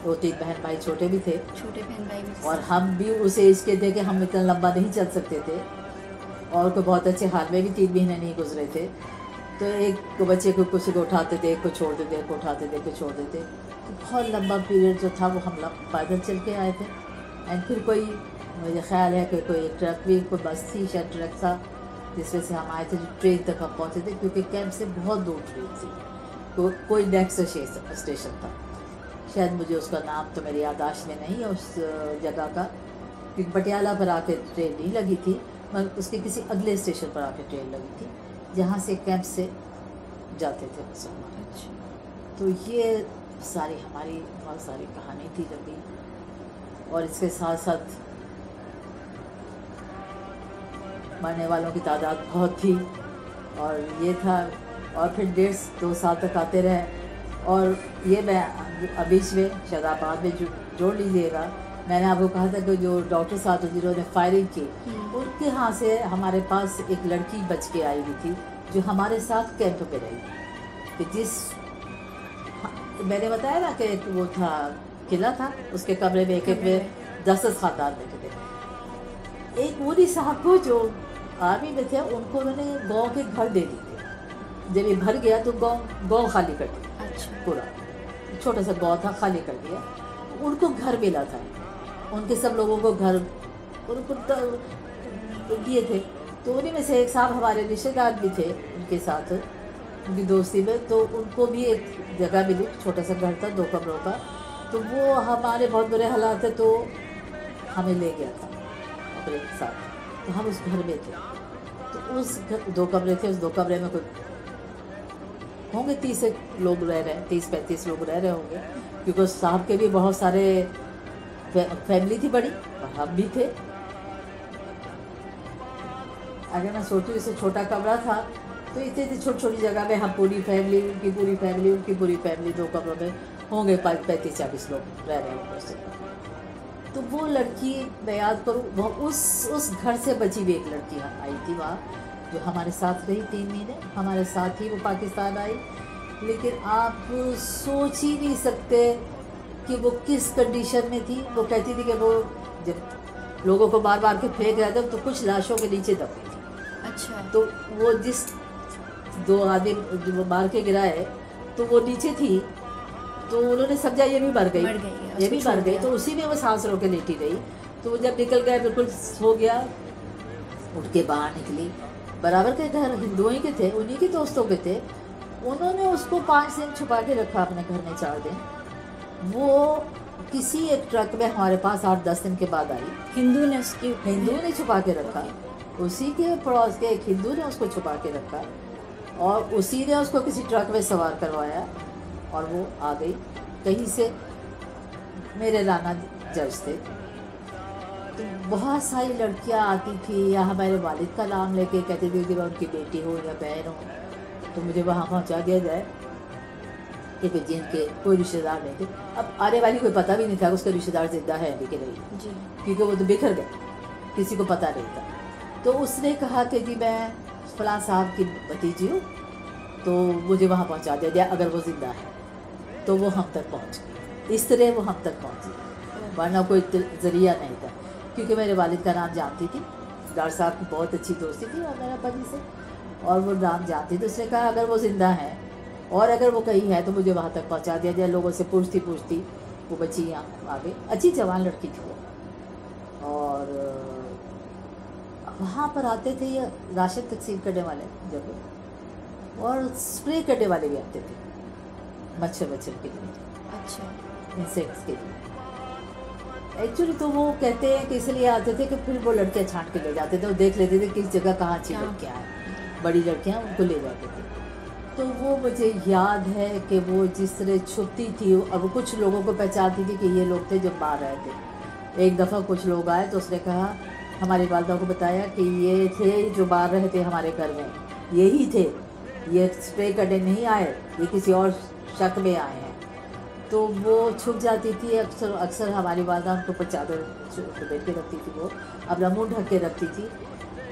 2-3 بہن بھائی چھوٹے بھی تھے، چھوٹے بہن بھائی بھی. اور ہم بھی اس ایج کے تھے کہ ہم اتنا لمبا نہیں چل سکتے تھے، اور کوئی بہت اچھے حال میں بھی 3 مہینے نہیں گزرے تھے. تو ایک بچے کو کسی کو اٹھاتے تھے، ایک کو چھوڑ دیتے، ایک کو اٹھاتے تھے، ایک کو چھوڑ دیتے. بہت لمبا پیریڈ جو تھا وہ ہم لوگ پیدل چل کے آئے تھے. اینڈ پھر کوئی، مجھے خیال ہے کہ کوئی ٹرک بھی، کوئی بس تھی شاید ٹرک تھا، جس میں سے ہم آئے تھے. جو ٹرین تک ہم پہنچے تھے، کیونکہ کیمپ سے بہت دور ٹرین تھی. کوئی نیکسٹ اسٹیشن تھا، شاید مجھے اس کا نام تو میری یادداشت میں نہیں ہے اس جگہ کا، کیونکہ پٹیالہ پر آ کے ٹرین نہیں لگی تھی، مگر اس کے کسی اگلے اسٹیشن پر آ کے ٹرین لگی تھی، جہاں سے کیمپ سے جاتے تھے مسلمان. تو یہ ساری ہماری بہت ساری کہانی تھی لمبی. اور اس کے ساتھ ساتھ مرنے والوں کی تعداد بہت تھی، اور یہ تھا. اور پھر 1.5-2 سال تک آتے رہے. اور یہ میں بیچ میں شاید آباد میں جوڑ لیجیے گا، میں نے آپ کو کہا تھا کہ جو ڈاکٹر صاحب جنہوں نے فائرنگ کی، ان کے ہاں سے ہمارے پاس ایک لڑکی بچ کے آئی ہوئی تھی، جو ہمارے ساتھ کیمپ پہ رہی. کہ جس میں نے بتایا نا کہ وہ تھا قلعہ تھا، اس کے کمرے میں ایک میں 10 خاندان بیٹھے تھے. ایک مودی صاحب کو جو آرمی میں تھے، ان کو انہوں نے گاؤں کے گھر دے دیے. جب یہ بھر گیا تو گاؤں خالی کر دیا. پورا چھوٹا سا گاؤں تھا، خالی کر دیا. ان کو گھر ملا تھا، ان کے سب لوگوں کو گھر ان کو دیے تھے. تو انہیں میں سے ایک صاحب ہمارے رشتے دار بھی تھے ان کے ساتھ، ان کی دوستی میں. تو ان کو بھی ایک جگہ ملی، چھوٹا سا گھر تھا 2 کمروں کا. تو وہ ہمارے بہت برے حالات تھے، تو ہمیں لے گیا تھا اپنے ساتھ. تو ہم اس گھر میں تھے. تو اس 2 کمرے تھے، اس 2 کمرے میں کوئی ہوں گے 30 لوگ رہ رہے ہیں، 30-35 لوگ رہ رہے ہوں گے، کیونکہ اس صاحب کے بھی بہت سارے فیملی تھی بڑی، اور ہم بھی تھے. اگر میں سوچوں اس سے چھوٹا کمرہ تھا، تو اتنی چھوٹی چھوٹی جگہ میں ہم پوری فیملی، ان کی پوری فیملی، ان کی پوری فیملی 2 کمروں میں ہوں گے 35-40 لوگ رہ رہے ہوں گے. تو وہ لڑکی میں یاد کروں، وہ اس گھر سے بچی ہوئی ایک لڑکی آئی تھی وہاں، جو ہمارے ساتھ رہی 3 مہینے ہمارے ساتھ ہی. وہ پاکستان آئی، لیکن آپ سوچ ہی نہیں سکتے کہ وہ کس کنڈیشن میں تھی. وہ کہتی تھی کہ وہ جب لوگوں کو بار کے پھینک رہا تھا، تو کچھ لاشوں کے نیچے دبی تھی. اچھا. تو وہ جس 2 آدمی جو وہ مار کے گرائے، تو وہ نیچے تھی. تو انہوں نے سمجھا یہ بھی مر گئی، یہ بھی مر گئی. تو اسی میں وہ سانس رو کے لیٹی رہی. تو وہ جب نکل گیا، بالکل ہو گیا، اٹھ کے باہر نکلی. برابر کے گھر ہندوؤں کے تھے، انہی کے دوستوں کے تھے. انہوں نے اس کو 5 دن چھپا کے رکھا اپنے گھر میں. 4 دن وہ کسی ایک ٹرک میں ہمارے پاس 8-10 دن کے بعد آئی. ہندو نے چھپا کے رکھا. اسی کے پڑوس کے ایک ہندو نے اس کو چھپا کے رکھا، اور اسی نے اس کو کسی ٹرک میں سوار کروایا، اور وہ آ گئی کہیں سے. میرے رانا جج تھے. تو بہت ساری لڑکیاں آتی تھیں، یا ہمارے والد کا نام لے کے کہتے تھے کہ میں ان کی بیٹی ہوں یا بہن ہوں، تو مجھے وہاں پہنچا دیا جائے، کہ جن کے کوئی رشتہ دار نہیں تھے. اب آنے والی کوئی پتہ بھی نہیں تھا کہ اس کا رشتہ دار زندہ ہے کہ نہیں، کیونکہ وہ تو بکھر گئے، کسی کو پتہ نہیں تھا. تو اس نے کہا کہ جی میں فلاں صاحب کی بھتیجی ہوں، تو مجھے وہاں پہنچا دیا جائے اگر وہ زندہ ہے. تو وہ ہم تک پہنچ گئی. اس طرح وہ ہم تک پہنچی، ورنہ کوئی ذریعہ نہیں تھا. کیونکہ میرے والد کا نام جانتی تھی، ڈاکٹر صاحب کی بہت اچھی دوستی تھی اور میرا پتی سے، اور وہ نام جانتی تھی. اس نے کہا اگر وہ زندہ ہے اور اگر وہ کہیں ہے تو مجھے وہاں تک پہنچا دیا جائے. لوگوں سے پوچھتی वो बच्ची यहाँ आ गई, अच्छी जवान लड़की थी वो, और वहाँ पर आते थे ये राशन तकसीम करने वाले जब, और स्प्रे करने वाले भी आते थे मच्छर के लिए, अच्छा, इंसेक्ट्स के लिए। एक्चुअली तो वो कहते हैं कि इसलिए आते थे कि फिर वो लड़कियाँ छांट के ले जाते थे, वो देख लेते थे किस जगह कहाँ अच्छी लड़कियाँ हैं, बड़ी लड़कियाँ उनको ले जाते थे। तो वो मुझे याद है कि वो जिस तरह छुपती थी, और वो कुछ लोगों को पहचानती थी कि ये लोग थे जो मार रहे थे। एक दफ़ा कुछ लोग आए तो उसने कहा, हमारी वालदा को बताया कि ये थे जो मार रहे थे हमारे घर में, यही थे, ये स्प्रे करने नहीं आए, ये किसी और शक में आए हैं। तो वो छुप जाती थी, अक्सर हमारी वालदा उनको पर चादर लपेट के रखती थी, वो अपना मुँह ढक के रखती थी।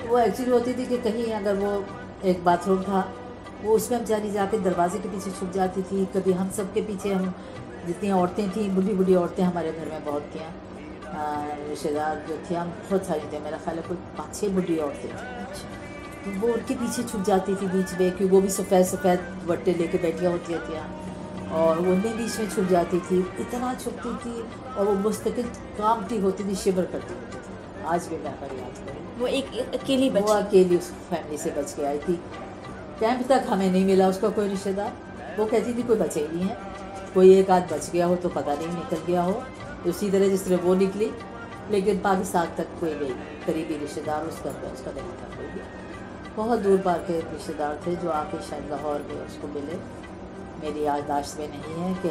वो एक्चुअली होती थी कि कहीं अगर वो एक बाथरूम था, वो उसमें हम जानी जाके दरवाजे के पीछे छुप जाती थी, कभी हम सब के पीछे, हम जितनी औरतें थीं, बूढ़ी औरतें हमारे घर में बहुत थी, रिश्तेदार जो थी, हम बहुत सारी थे, मेरा ख्याल है कोई 5-6 बूढ़ी औरतें थी। तो वो उनके पीछे छुप जाती थी बीच में, क्योंकि वो भी सफ़ेद बट्टे लेके बैठिया होती थी, और वो उन्हें बीच में छुप जाती थी, इतना छुपती थी, और वो मुस्तकिल कांपती होती थी, शिवर करती होती थी। आज भी मैं अगर याद करूँ, वो एक अकेली वो बच्ची, अकेली उस फैमिली से बच के आई थी। कैंप तक हमें नहीं मिला उसका कोई रिश्तेदार, वो कहती थी कोई बचे ही नहीं है, कोई एक आध बच गया हो तो पता नहीं, निकल गया हो उसी तरह जिस तरह वो निकली, लेकिन पाकिस्तान तक कोई नहीं, करीबी रिश्तेदार उसका नहीं था कोई भी। बहुत दूर पार के रिश्तेदार थे जो आके शायद लाहौर में उसको मिले, मेरी याददाश्त में नहीं है कि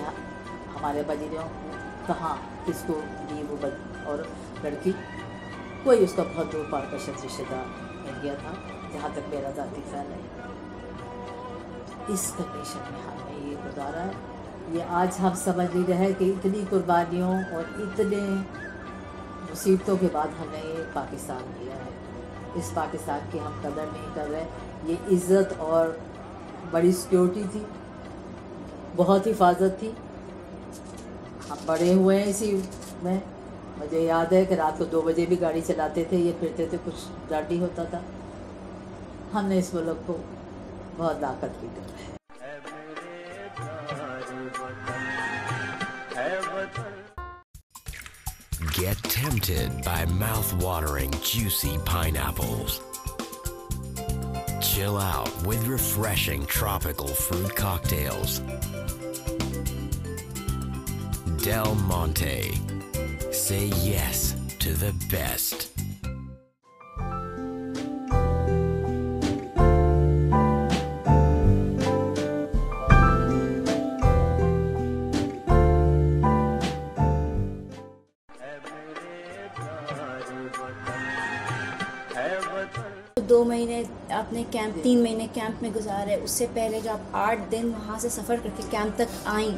हमारे बजीरों कहाँ किसको दी वो और लड़की, कोई उसका बहुत दूर पार का शख्स रिश्तेदार मिल गया था, जहाँ तक मेरा ज़ाती ख्याल है। इस कंडीशन में हमने ये गुजारा है, ये आज हम समझ नहीं रहे कि इतनी कुर्बानियों और इतने मुसीबतों के बाद हमने ये पाकिस्तान किया है। इस पाकिस्तान की हम कदर नहीं कर रहे। ये इज़्ज़त और बड़ी सिक्योरिटी थी, बहुत हिफाजत थी, हम बड़े हुए हैं इसी में। मुझे याद है कि रात को 2 बजे भी गाड़ी चलाते थे, ये फिरते थे, कुछ डर नहीं होता था। हमने इस मुल्क को बहुत ताकत भी कर है। Get tempted by mouth-watering, juicy pineapples. Chill out with refreshing tropical fruit cocktails. Del Monte. Say yes to the best. दो महीने आपने कैंप, 3 महीने कैंप में गुजारे, उससे पहले जो आप 8 दिन वहाँ से सफ़र करके कैंप तक आईं,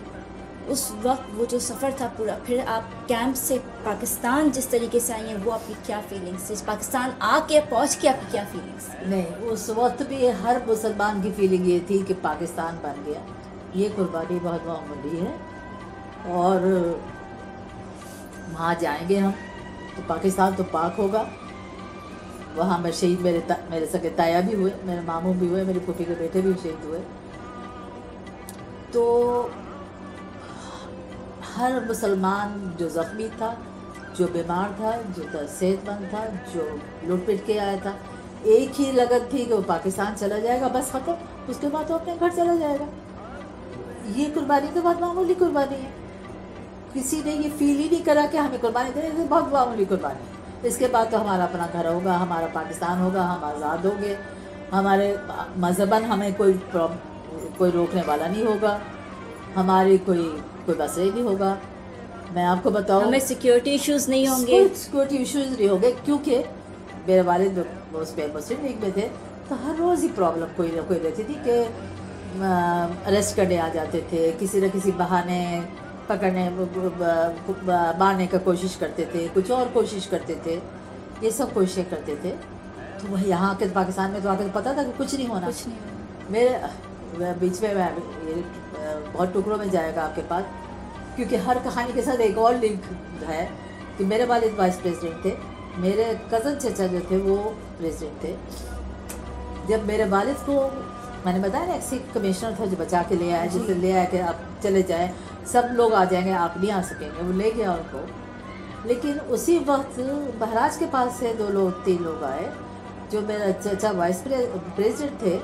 उस वक्त वो जो सफ़र था पूरा, फिर आप कैंप से पाकिस्तान जिस तरीके से आई हैं, वो आपकी क्या फीलिंग्स थी? पाकिस्तान आके पहुँच के आपकी क्या फीलिंग्स? नहीं, उस वक्त भी हर मुसलमान की फीलिंग ये थी कि पाकिस्तान बन गया, ये कुर्बानी बहुत मामूली है, और वहाँ जाएंगे हम तो पाकिस्तान तो पाक होगा। वहाँ मैं शहीद, मेरे सगे ताया भी हुए, मेरे मामू भी हुए, मेरी फूफी के बेटे भी शहीद हुए। तो हर मुसलमान जो ज़ख्मी था, जो बीमार था, जो सेहतमंद था, जो लुट पिट के आया था, एक ही लगन थी कि वो पाकिस्तान चला जाएगा, बस ख़त्म, उसके बाद तो अपने घर चला जाएगा। ये कुर्बानी तो बहुत मामूली कुर्बानी है, किसी ने ये फील ही नहीं करा कि हमें कुर्बानी देनी, बहुत मामूली कुर्बानी। इसके बाद तो हमारा अपना घर होगा, हमारा पाकिस्तान होगा, हम आज़ाद होंगे, हमारे मज़हबन हमें कोई रोकने वाला नहीं होगा, हमारी कोई मसला ही नहीं होगा। मैं आपको बताऊं, हमें सिक्योरिटी इश्यूज़ नहीं होंगे, सिक्योरिटी इश्यूज़ नहीं होंगे, क्योंकि मेरे वालिद मुस्लिम लीग में थे, तो हर रोज़ ही प्रॉब्लम कोई ना कोई रहती थी कि अरेस्ट करने आ जाते थे, किसी न किसी बहाने पकड़ने मारने का कोशिश करते थे, कुछ और कोशिश करते थे, ये सब कोशिशें करते थे। तो वह यहाँ के पाकिस्तान में तो आकर पता था कि कुछ नहीं होना। मेरे बीच में ये बहुत टुकड़ों में जाएगा आपके पास, क्योंकि हर कहानी के साथ एक और लिंक है कि मेरे वालिद वाइस प्रेसिडेंट थे, मेरे कज़न चचा जो थे वो प्रेसिडेंट थे। जब मेरे वालिद को मैंने बताया ना, एक कमिश्नर था जो बचा के ले आया, जिससे ले आया कि आप चले जाएं, सब लोग आ जाएंगे, आप नहीं आ सकेंगे। वो ले गया उनको। लेकिन उसी वक्त महाराज के पास से 3 लोग आए, जो मेरा चाचा वाइस प्रेसिडेंट थे।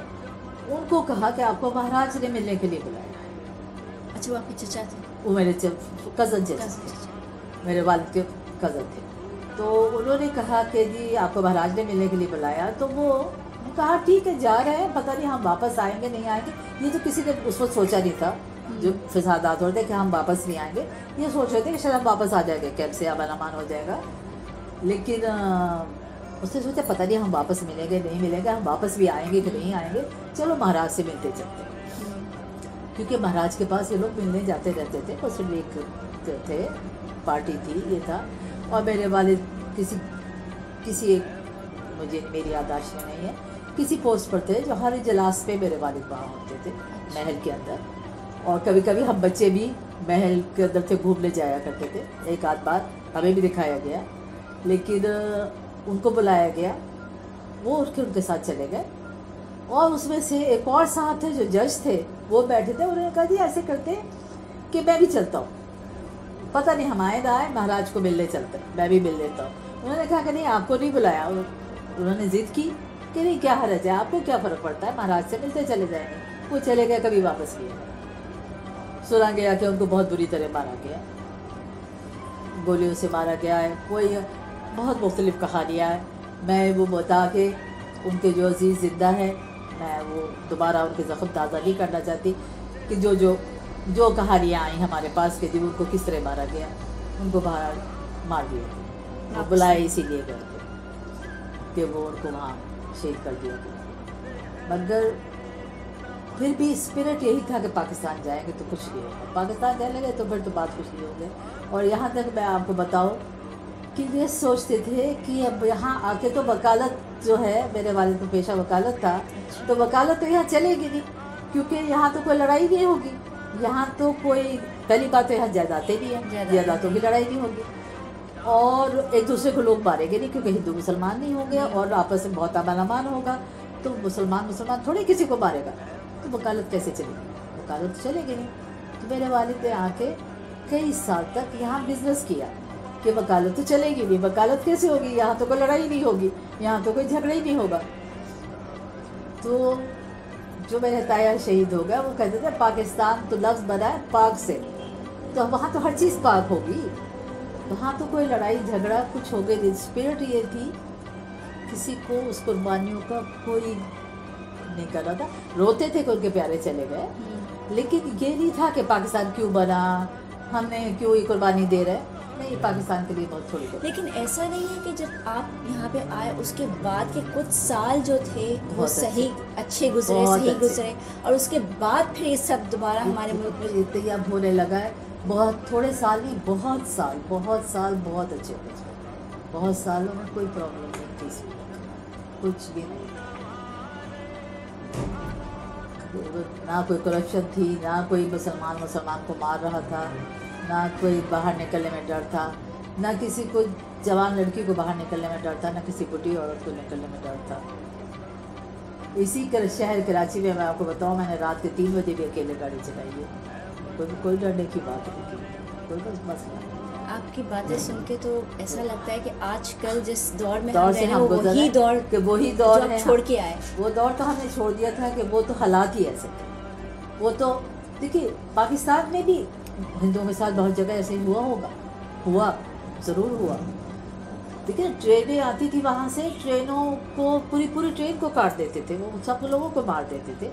उनको कहा कि आपको महाराज ने मिलने के लिए बुलाया। अच्छा, वो आपके चचा थे? वो मेरे कज़न थे, मेरे वालिद के कज़न थे। तो उन्होंने कहा कि जी आपको महाराज ने मिलने के लिए बुलाया। तो वो कहा ठीक है, जा रहे हैं, पता नहीं हम वापस आएंगे नहीं आएंगे। ये तो किसी ने उस वक्त सोचा नहीं था, जो फिसादात होते कि हम वापस नहीं आएंगे। ये सोच रहे थे कि शायद हम वापस आ जाएंगे, कैब से अमन अमान हो जाएगा। लेकिन उसने सोचा पता नहीं हम वापस मिलेंगे नहीं मिलेंगे, हम वापस भी आएंगे कि नहीं आएंगे, चलो महाराज से मिलते चलते। क्योंकि महाराज के पास ये लोग मिलने जाते रहते थे। मुस्लिम लीग थे, पार्टी थी, ये था। और मेरे वालिद किसी एक, मुझे मेरी याददाश्त में नहीं है, किसी पोस्ट पर थे, जो हर इजलास पे मेरे वालिद वहाँ होते थे महल के अंदर। और कभी कभी हम बच्चे भी महल के अंदर से घूमने जाया करते थे। एक आध बार हमें भी दिखाया गया। लेकिन उनको बुलाया गया, वो उठ के उनके साथ चले गए। और उसमें से एक और साहब थे जो जज थे, वो बैठे थे। उन्होंने कहा जी ऐसे करते कि मैं भी चलता हूँ, पता नहीं हम आए ना आए, महाराज को मिलने चलते, मैं भी मिल लेता हूँ। उन्होंने कहा कि नहीं आपको नहीं बुलाया। उन्होंने जिद की कि नहीं क्या हर्ज है, आपको क्या फ़र्क पड़ता है, महाराज से मिलते चले जाएंगे। वो चले गए, कभी वापस नहीं आए। सुना गया कि उनको बहुत बुरी तरह मारा गया, गोलियों से मारा गया है। कोई बहुत मुख्तलिफ कहानियाँ है, मैं वो बता के उनके जो अजीज़ ज़िंदा है, मैं वो दोबारा उनके ज़ख्म ताज़ा नहीं करना चाहती कि जो कहानियाँ आई हमारे पास कि जब उनको किस तरह मारा गया। उनको बाहर मार दिया, वो बुलाए इसीलिए गए थे कि वो उनको वहाँ शहीद कर दिया गया। मगर फिर भी स्पिरिट यही था कि पाकिस्तान जाएंगे तो कुछ नहीं होगा, पाकिस्तान जाने लगे तो फिर तो बात कुछ नहीं होगी। और यहाँ तक मैं आपको बताऊँ कि ये सोचते थे कि अब यहाँ आके तो वकालत जो है, मेरे वालिद को पेशा वकालत था, तो वकालत तो यहाँ चलेगी नहीं, क्योंकि यहाँ तो कोई लड़ाई नहीं होगी। यहाँ तो कोई, पहली बात तो यहाँ जायदादें नहीं है, जायदादों की लड़ाई नहीं होगी। और एक दूसरे को लोग मारेंगे नहीं, क्योंकि हिंदू मुसलमान नहीं होंगे और आपस में बहुत अमान होगा। तो मुसलमान थोड़ी किसी को मारेगा, तो वकालत कैसे चलेगी? वकालत तो चलेगी नहीं। तो मेरे वालिद ने आके कई साल तक यहाँ बिजनेस किया कि वकालत तो चलेगी नहीं, वकालत कैसे होगी, यहाँ तो कोई लड़ाई नहीं होगी, यहाँ तो कोई झगड़ा ही नहीं होगा। तो जो मेरे ताया शहीद हो गया, वो कहते थे पाकिस्तान तो लफ्ज़ बना है पाक से, तो वहाँ तो हर चीज़ पाक होगी, वहाँ तो कोई लड़ाई झगड़ा कुछ हो गई। स्पिरिट ये थी, किसी को उस कुर्बानियों का कोई नहीं कर रहा था। रोते थे कि उनके प्यारे चले गए, लेकिन ये नहीं था कि पाकिस्तान क्यों बना, हमने क्यों ये कुर्बानी दे रहे। नहीं, पाकिस्तान के लिए बहुत थोड़ी। लेकिन ऐसा नहीं है कि जब आप यहाँ पे आए उसके बाद के कुछ साल जो थे वो सही अच्छे गुजरे, सही गुजरे, और उसके बाद फिर ये सब दोबारा हमारे मुल्क में इत्तेजाब होने लगा है। बहुत थोड़े साल नहीं, बहुत साल बहुत अच्छे गुजरे। बहुत सालों में कोई प्रॉब्लम नहीं थी इसमें, कुछ भी नहीं था। ना कोई करप्शन थी, ना कोई मुसलमान को मार रहा था, ना कोई बाहर निकलने में डर था, ना किसी को जवान लड़की को बाहर निकलने में डर था, ना किसी बुढ़ी औरत को निकलने में डर था। इसी शहर कराची में मैं आपको बताऊं, मैंने रात के 3 बजे भी अकेले गाड़ी चलाई है। कोई डरने की बात नहीं थी, कोई बस मसला। आपकी बातें सुन के तो ऐसा लगता है कि आजकल जिस दौर में हम रहे हैं वही दौर है, छोड़ के आए। वो दौर तो हमने छोड़ दिया था कि वो तो हालात ही ऐसे थे। वो तो देखिए, पाकिस्तान में भी हिंदुओं के साथ बहुत जगह ऐसे हुआ ज़रूर हुआ। देखिए, ट्रेनें आती थी वहाँ से, ट्रेनों को पूरी ट्रेन को काट देते थे, वो सब लोगों को मार देते थे।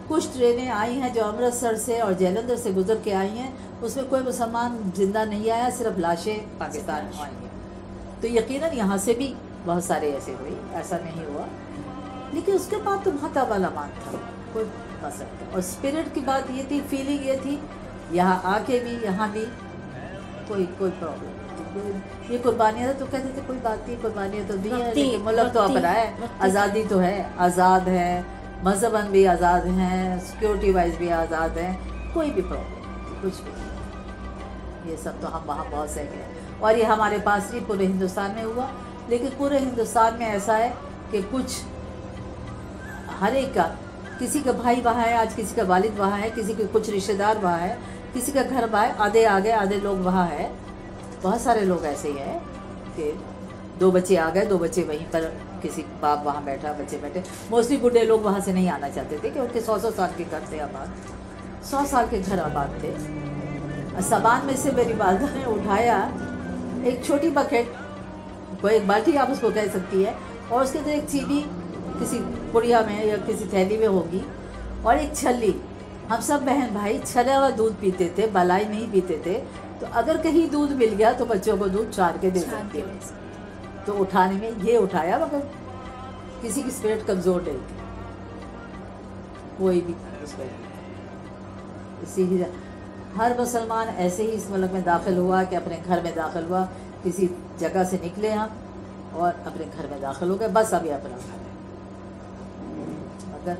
कुछ ट्रेनें आई हैं जो अमृतसर से और जालंधर से गुजर के आई हैं, उसमें कोई मुसलमान जिंदा नहीं आया, सिर्फ लाशें पाकिस्तान में आई हैं। तो यकीनन यहाँ से भी बहुत सारे ऐसे हुए, ऐसा नहीं हुआ। लेकिन उसके बाद तो बहुत अमान था, कोई मसला। और स्पिरिट की बात ये थी, फीलिंग ये थी, यहाँ आके भी यहाँ भी कोई प्रॉब्लम नहीं। ये कुर्बानियाँ तो कहते थे कोई बात नहीं, कुर्बानियाँ तो दी है, लेकिन मुल्क तो अपना है, आज़ादी तो है, आज़ाद है, मजहबन भी आज़ाद हैं, सिक्योरिटी वाइज भी आज़ाद हैं, कोई भी प्रॉब्लम कुछ भी नहीं। ये सब तो हम वहाँ बहुत सह गए। और ये हमारे पास नहीं, पूरे हिंदुस्तान में हुआ। लेकिन पूरे हिंदुस्तान में ऐसा है कि कुछ हर एक का, किसी का भाई वहाँ है, आज किसी का वालिद वहाँ है, किसी के कुछ रिश्तेदार वहाँ है, किसी का घर बाय आधे आ गए, आधे लोग वहाँ है। बहुत सारे लोग ऐसे ही हैं कि 2 बच्चे आ गए, 2 बच्चे वहीं पर, किसी बाप वहाँ बैठा, बच्चे बैठे। मोस्टली बूढ़े लोग वहाँ से नहीं आना चाहते थे कि उनके 100-100 साल के घर थे आबाद, 100 साल के घर आबाद थे। सामान में से मेरी वालदा ने उठाया एक छोटी बकेट, कोई एक बाल्टी आप उसको कह सकती है, और उसके अंदर एक चीनी किसी पुड़िया में या किसी थैली में होगी, और एक छल्ली। हम सब बहन भाई छला हुआ दूध पीते थे, मलाई नहीं पीते थे। तो अगर कहीं दूध मिल गया तो बच्चों को दूध छान के दे सकते। तो उठाने में ये उठाया, मगर किसी की स्पिरिट कमज़ोर नहीं थी, कोई भी। इसी ही हर मुसलमान ऐसे ही इस मुल्क में दाखिल हुआ कि अपने घर में दाखिल हुआ, किसी जगह से निकले हम और अपने घर में दाखिल हो गए, बस अभी अपना घर है। मगर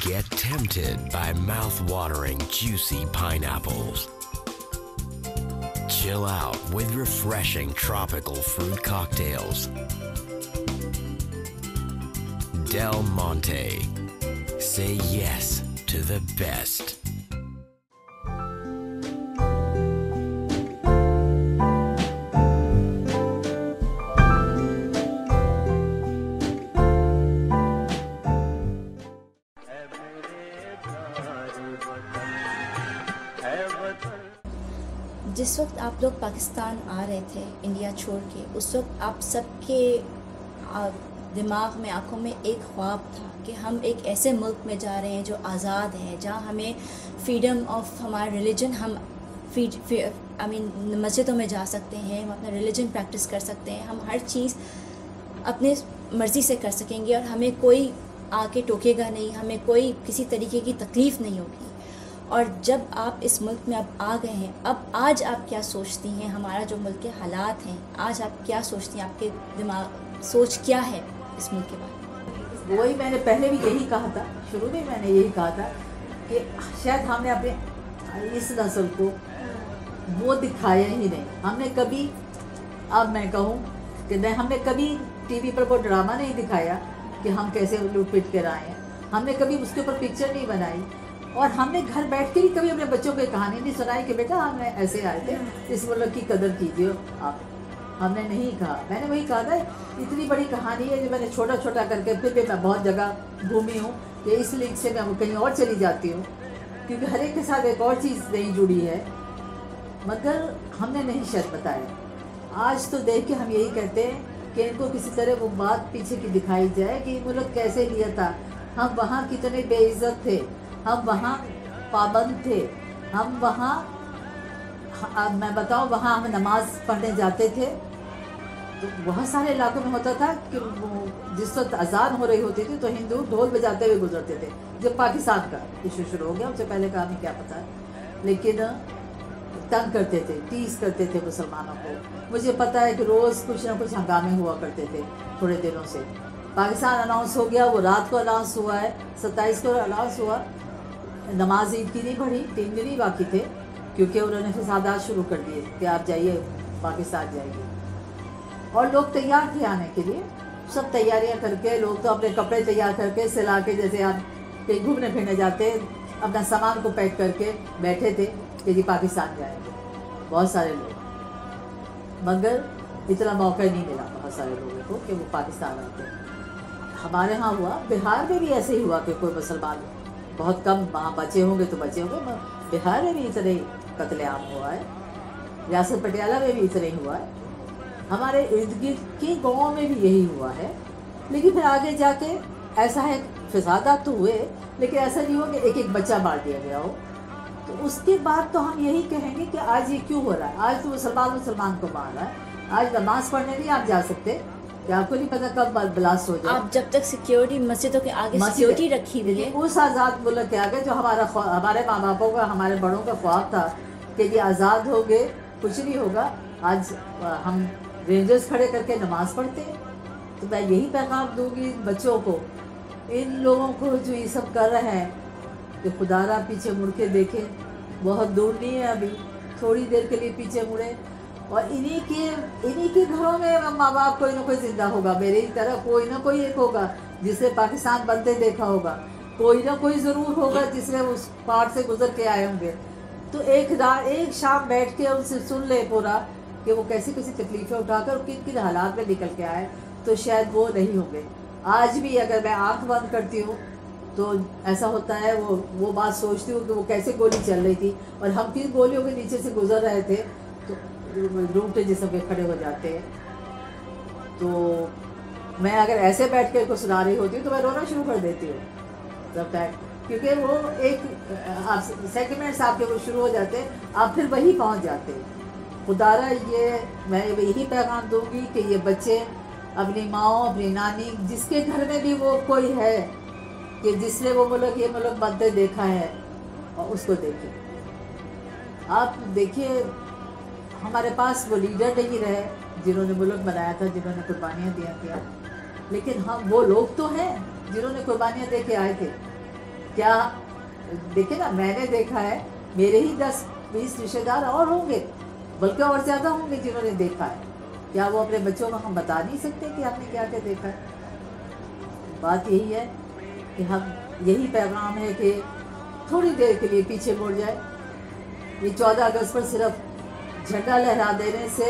Get tempted by mouth-watering, juicy pineapples. Chill out with refreshing tropical fruit cocktails. Del Monte. Say yes to the best. जिस वक्त आप लोग पाकिस्तान आ रहे थे इंडिया छोड़ के, उस वक्त आप सबके दिमाग में, आंखों में एक ख्वाब था कि हम एक ऐसे मुल्क में जा रहे हैं जो आज़ाद है, जहाँ हमें फ्रीडम ऑफ हमारा रिलीजन, हम मस्जिदों में जा सकते हैं, हम अपना रिलीजन प्रैक्टिस कर सकते हैं, हम हर चीज़ अपने मर्ज़ी से कर सकेंगे और हमें कोई आके टोकेगा नहीं, हमें कोई किसी तरीके की तकलीफ़ नहीं होगी। और जब आप इस मुल्क में अब आ गए हैं, अब आज आप क्या सोचती हैं, हमारा जो मुल्क के हालात हैं, आज आप क्या सोचती हैं, आपके दिमाग सोच क्या है इस मुल्क के बारे में? वही मैंने पहले भी यही कहा था, शुरू में मैंने यही कहा था कि शायद हमने अपने इस नस्ल को वो दिखाया ही नहीं। हमने कभी, अब मैं कहूँ कि नहीं, हमने कभी टीवी पर वो ड्रामा नहीं दिखाया कि हम कैसे लूट पिट कर आए हैं, हमने कभी उसके ऊपर पिक्चर नहीं बनाई, और हमने घर बैठ के भी कभी अपने बच्चों को कहानी नहीं सुनाई कि बेटा हमने ऐसे आए थे, इस मुल्क की कदर कीजिए आप। हमने नहीं कहा, मैंने वही कहा था, इतनी बड़ी कहानी है जो मैंने छोटा छोटा करके, फिर भी मैं बहुत जगह घूमी हूँ कि इस लिंक से मैं कहीं और चली जाती हूँ, क्योंकि हर एक के साथ एक और चीज़ नहीं जुड़ी है, मगर हमने नहीं शायद बताया। आज तो देख के हम यही कहते हैं कि इनको किसी तरह वो बात पीछे की दिखाई जाए कि मुल्क कैसे लिया था, हम वहाँ कितने बेइज्जत थे, हम वहाँ पाबंद थे, हम वहाँ, मैं बताऊँ, वहाँ हम नमाज पढ़ने जाते थे तो बहुत सारे इलाकों में होता था कि वो जिस वक्त अजान हो रही होती थी तो हिंदू ढोल बजाते हुए गुजरते थे। जब पाकिस्तान का इशू शुरू हो गया, उससे पहले का हमें क्या पता है, लेकिन तंग करते थे, टीज करते थे मुसलमानों को। मुझे पता है कि रोज़ कुछ ना कुछ हंगामे हुआ करते थे थोड़े दिनों से। पाकिस्तान अनाउंस हो गया, वो रात को अनाउंस हुआ है, 27 को अनाउंस हुआ, नमाज ईद की नहीं पढ़ी, 3 दिन ही बाकी थे, क्योंकि उन्होंने फसादात शुरू कर दिए कि आप जाइए पाकिस्तान जाइए, और लोग तैयार थे आने के लिए, सब तैयारियां करके, लोग तो अपने कपड़े तैयार करके सिला के, जैसे आप कहीं घूमने फिरने जाते, अपना सामान को पैक करके बैठे थे कि जी पाकिस्तान जाएंगे, बहुत सारे लोग। मगर इतना मौका नहीं मिला बहुत सारे लोगों को कि वो पाकिस्तान आते। हमारे यहाँ हुआ, बिहार में भी ऐसे ही हुआ कि कोई मुसलमान बहुत कम वहाँ बचे होंगे तो बचे होंगे, बिहार में भी इतना ही कत्लेआम हुआ है, रियासत पटियाला में भी इतना ही हुआ है, हमारे इर्द गिर्द के गाँव में भी यही हुआ है। लेकिन फिर आगे जाके ऐसा है, फसादात तो हुए, लेकिन ऐसा नहीं हुआ कि एक एक बच्चा मार दिया गया हो। तो उसके बाद तो हम यही कहेंगे कि आज ये क्यों हो रहा है, आज तो मुसलमान को मार रहा है, आज नमाज पढ़ने नहीं आप जा सकते, क्या आपको नहीं पता कब ब्लास्ट हो जाए। आप जब तक सिक्योरिटी मस्जिदों के आगे सिक्योरिटी रखी हुई है, उस आज़ाद मुल्क के आगे जो हमारे माँ बापों का, हमारे बड़ों का ख्वाब था कि ये आज़ाद हो गए, कुछ नहीं होगा, आज हम रेंजर्स खड़े करके नमाज पढ़ते हैं। तो मैं यही पैगाम दूंगी बच्चों को, इन लोगों को जो ये सब कर रहे हैं, कि खुदारा पीछे मुड़ के देखें, बहुत दूर नहीं है, अभी थोड़ी देर के लिए पीछे मुड़े اور انہی کے گھروں میں ماں باپ کوئی نہ کوئی زندہ ہوگا، میری طرح کوئی نہ کوئی ایک ہوگا جس نے پاکستان بنتے دیکھا ہوگا، کوئی نہ کوئی ضرور ہوگا جس نے اس پارٹ سے گزر کے آئے ہوں گے. تو ایک شام بیٹھ کے ان سے سن لے پورا کہ وہ کیسی تکلیفیں اٹھا کر کن کن حالات میں نکل کے آئے، تو شاید وہ نہیں ہوں گے. آج بھی اگر میں آنکھ بند کرتی ہوں تو ایسا ہوتا ہے، وہ بات سوچتی ہوں کہ وہ کیسے گولی چل رہی تھی اور ہم کن گولیوں کے نیچے سے گزر رہے تھے، تو روٹے جسم کے کھڑے ہو جاتے ہیں. تو میں اگر ایسے بیٹھ کے کو سنا رہی ہوتی ہوں تو میں رونا شروع کر دیتی ہوں جب تک، کیونکہ وہ ایک سینٹیمنٹس آپ کے وہ شروع ہو جاتے ہیں، آپ پھر وہی پہنچ جاتے ہیں. خدارا میں یہی پیغام دوں گی کہ یہ بچے اپنی ماؤں، اپنی نانی، جس کے گھر میں بھی وہ کوئی ہے کہ جس نے وہ ملک یہ ملک بنتے دیکھا ہے، اور اس کو دیکھیں. آپ دیکھیے ہمارے پاس وہ لیڈر نہیں رہے جنہوں نے ملک بنایا تھا، جنہوں نے قربانیاں دیا تھا، لیکن ہم وہ لوگ تو ہیں جنہوں نے قربانیاں دے کے آئے تھے. کیا دیکھیں نا، میں نے دیکھا ہے میرے ہی 10-20 رشتے دار اور ہوں گے، بلکہ اور زیادہ ہوں گے جنہوں نے دیکھا ہے. کیا وہ اپنے بچوں کو ہم بتا نہیں سکتے کہ ہم نے کیا کیا دیکھا ہے؟ بات یہی ہے کہ ہم یہی پیغام ہے کہ تھوڑی دیر کے لیے پیچھے مڑ جائے. یہ 14 اگست پر صرف جھنڈا لہرا دینے سے،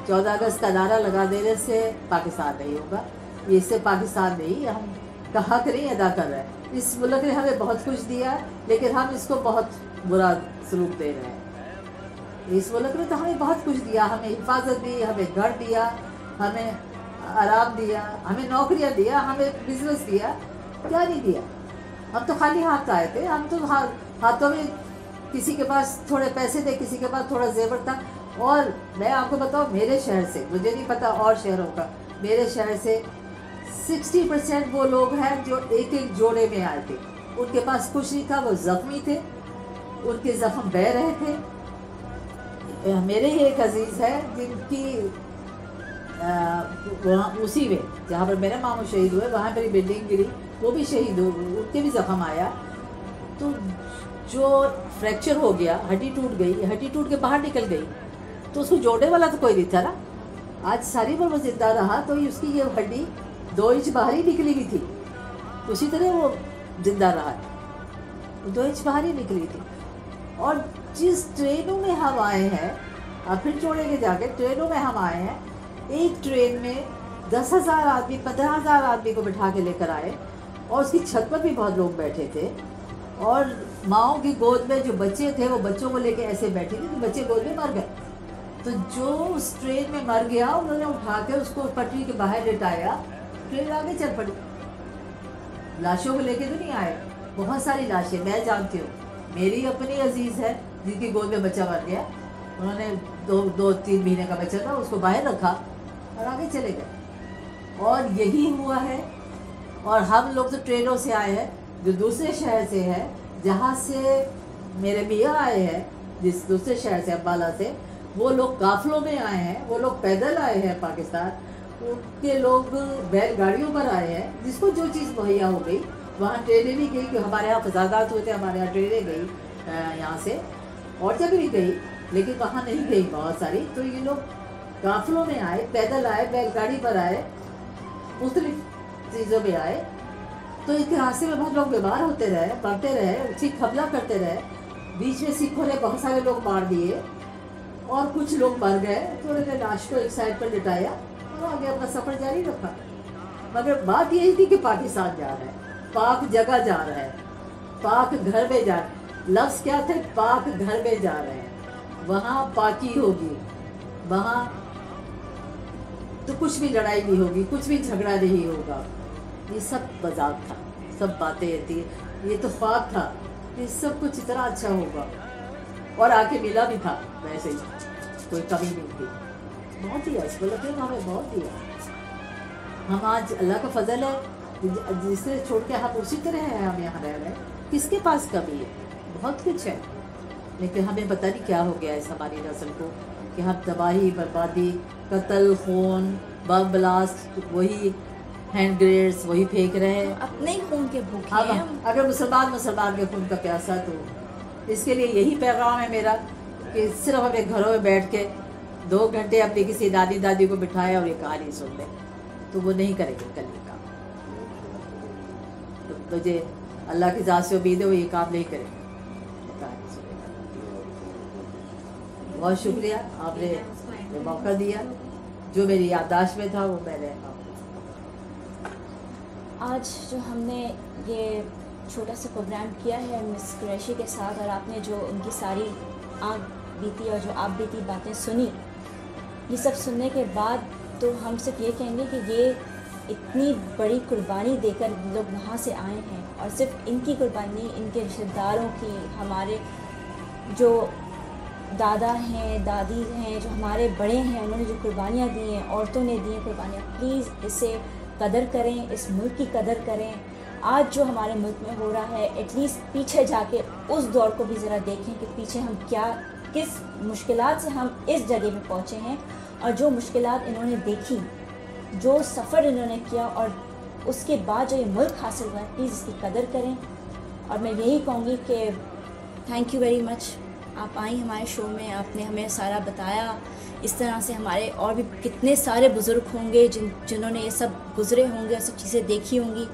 14 اگست کا نعرہ لگا دینے سے پاکستان نہیں ہوگا. یہ اس سے پاکستان نہیں، ہم کا حق نہیں ادا کر رہے ہیں. اس ملک نے ہمیں بہت کچھ دیا لیکن ہم اس کو بہت برا سلوک دے رہے ہیں. اس ملک نے تو ہمیں بہت کچھ دیا، ہمیں حفاظت دی، ہمیں گھر دیا، ہمیں آرام دیا، ہمیں نوکریاں دیا، ہمیں بزنس دیا. کیا نہیں دیا؟ ہم تو خالی ہاتھ آئے تھے. ہم تو ہاتھوں میں کسی کے پاس تھوڑے پیسے تھے، کسی کے پاس تھوڑا زیور تھا. اور میں آپ کو بتاؤں، میرے شہر سے، مجھے نہیں پتا اور شہروں کا، میرے شہر سے 60% وہ لوگ ہیں جو ایک جوڑے میں آئے تھے. ان کے پاس کچھ نہیں تھا، وہ زخمی تھے، ان کے زخم بہہ رہے تھے. میرے ہی ایک عزیز ہے جن کی وہاں اسی میں جہاں پر میرے ماموں شہید ہوئے وہاں میری بلڈنگ گری، وہ بھی شہید ہوئے، ان کے بھی زخم آیا. تو جو فریکچر ہو گیا، ہڈی ٹوٹ گئی، ہڈی ٹوٹ کے باہر نکل گئی، تو اس کو جوڑنے والا تو کوئی نہیں تھا نا. آج ساری پر وہ زندہ رہا تو اس کی یہ ہڈی 2 انچ باہر ہی نکلی ہوئی تھی، اسی طرح وہ زندہ رہا، 2 انچ باہر ہی نکلی تھی. اور جس ٹرینوں میں ہم آئے ہیں، آپ پھر چھوڑیں گے جا کے، ٹرینوں میں ہم آئے ہیں، ایک ٹرین میں 10,000 آدمی، 15,000 آدمی کو بٹھا کے لے کر آئے، اور اس کی چھت پر بھی بہت لوگ بیٹھے تھے. اور ماؤں کی گود میں جو بچے تھے وہ بچوں کو لے کے ایسے بیٹھے تھے کہ بچے گود میں مر گئے. تو جو اس ٹرین میں مر گیا انہوں نے اٹھا کے اس کو پٹری کے باہر لٹایا، ٹرین آگے چل پڑی. لاشوں کو لے کے تو نہیں آئے، بہت ساری لاشیں میں جانتی ہوں. میری اپنی عزیز ہے جن کی گود میں بچہ مر گیا، انہوں نے 2-3 مہینے کا بچہ تھا، اس کو باہر رکھا اور آگے چلے گئے. اور یہی ہوا ہے. اور ہم لوگ تو ٹرینوں سے آئے ہیں، جو دوسرے شہر سے ہے، جہاں سے میرے میاں آئے ہیں، جس دوسرے شہر سے امبالہ سے، وہ لوگ قافلوں میں آئے ہیں، وہ لوگ پیدل آئے ہیں پاکستان. ان کے لوگ بیل گاڑیوں پر آئے ہیں، جس کو جو چیز مہیا ہو گئی. وہاں ٹرینیں بھی گئی، کہ ہمارے یہاں فسادات ہوئے تھے، ہمارے یہاں ٹرینیں گئی یہاں سے، اور جگہ بھی گئی، لیکن وہاں نہیں گئی بہت ساری. تو یہ لوگ قافلوں میں آئے، پیدل آئے، بیل گاڑی پر آئے، مختلف چیزوں میں آئے. تو ان کے راستے میں بہت لوگ بیمار ہوتے رہے، مرتے رہے، سکھ حملہ کرتے رہے. بیچ میں سکھوں نے بہت سارے لوگ مار دیے اور کچھ لوگ مر گئے. تو انہوں نے لاش کو ایک سائڈ پر لٹایا اور آگے اپنا سفر جاری رکھا. مگر بات یہی تھی کہ پاکستان جا رہا ہے، پاک جگہ جا رہا ہے، پاک گھر میں جا رہا ہے. لفظ کیا تھے؟ پاک گھر میں جا رہے ہیں. وہاں پاکی ہوگی، وہاں تو کچھ بھی لڑائی نہیں ہوگی، کچھ بھی جھگڑا نہیں ہوگا. یہ سب مذاق تھا، سب باتیں تھی، یہ تو خواب تھا کہ سب کچھ اتنا اچھا ہوگا. اور آ کے ملا بھی تھا، ویسے ہی کوئی کمی نہیں تھی. بہت دیا اس ملک نے ہمیں، بہت دیا. ہم آج اللہ کا فضل ہے جسے چھوڑ کے ہم اسی طرح ہیں، ہم یہاں رہ رہے ہیں. کس کے پاس کمی ہے؟ بہت کچھ ہے، لیکن ہمیں پتہ نہیں کیا ہو گیا اس ہماری نسل کو کہ ہم تباہی، بربادی، قتل، خون، بم بلاسٹ، وہی ہینڈ گریڈس وہی پھینک رہے ہیں. اپنے ہی خون کے بھوکے ہیں. اگر مسلمان کے خون کا پیاسا، تو اس کے لیے یہی پیغام ہے میرا کہ صرف ہمیں گھروں میں بیٹھ کے 2 घंटे अपनी किसी दादी को बिठाए और ये कहानी सुन ले, तो वो नहीं करेंगे कल ये काम। तो मुझे अल्लाह की ज़ात से उम्मीद है वो ये काम नहीं करेंगे। बहुत शुक्रिया, आपने ये मौका दिया, जो मेरी याददाश्त में था वो मैंने आज जो हमने ये छोटा सा प्रोग्राम किया है मिस कुरैशी के साथ, और आपने जो उनकी सारी आँख बीती और जो आप बीती बातें सुनी, ये सब सुनने के बाद तो हम सिर्फ ये कहेंगे कि ये इतनी बड़ी कुर्बानी देकर लोग वहाँ से आए हैं, और सिर्फ इनकी कुर्बानी, इनके रिश्तेदारों की, हमारे जो दादा हैं, दादी हैं, जो हमारे बड़े हैं, उन्होंने जो कुर्बानियाँ दी हैं, औरतों ने दी हैं कुर्बानियाँ, प्लीज़ इसे कदर करें, इस मुल्क की कदर करें। आज जो हमारे मुल्क में हो रहा है, एटलीस्ट पीछे जाके उस दौर को भी ज़रा देखें कि पीछे हम किस मुश्किलात से हम इस जगह पे पहुँचे हैं, और जो मुश्किलात इन्होंने देखी, जो सफ़र इन्होंने किया, और उसके बाद जो ये मुल्क हासिल हुआ है, प्लीज़ इसकी कदर करें। और मैं यही कहूँगी कि थैंक यू वेरी मच, आप आई हमारे शो में, आपने हमें सारा बताया। इस तरह से हमारे और भी कितने सारे बुज़ुर्ग होंगे जिन्होंने ये सब गुज़रे होंगे और सब चीज़ें देखी होंगी।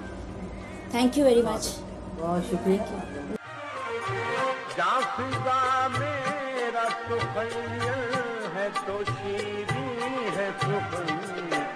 थैंक यू वेरी मच, बहुत शुक्रिया। जाफिज़ा मेरा सुखैर है तो शीरीं है सुखैर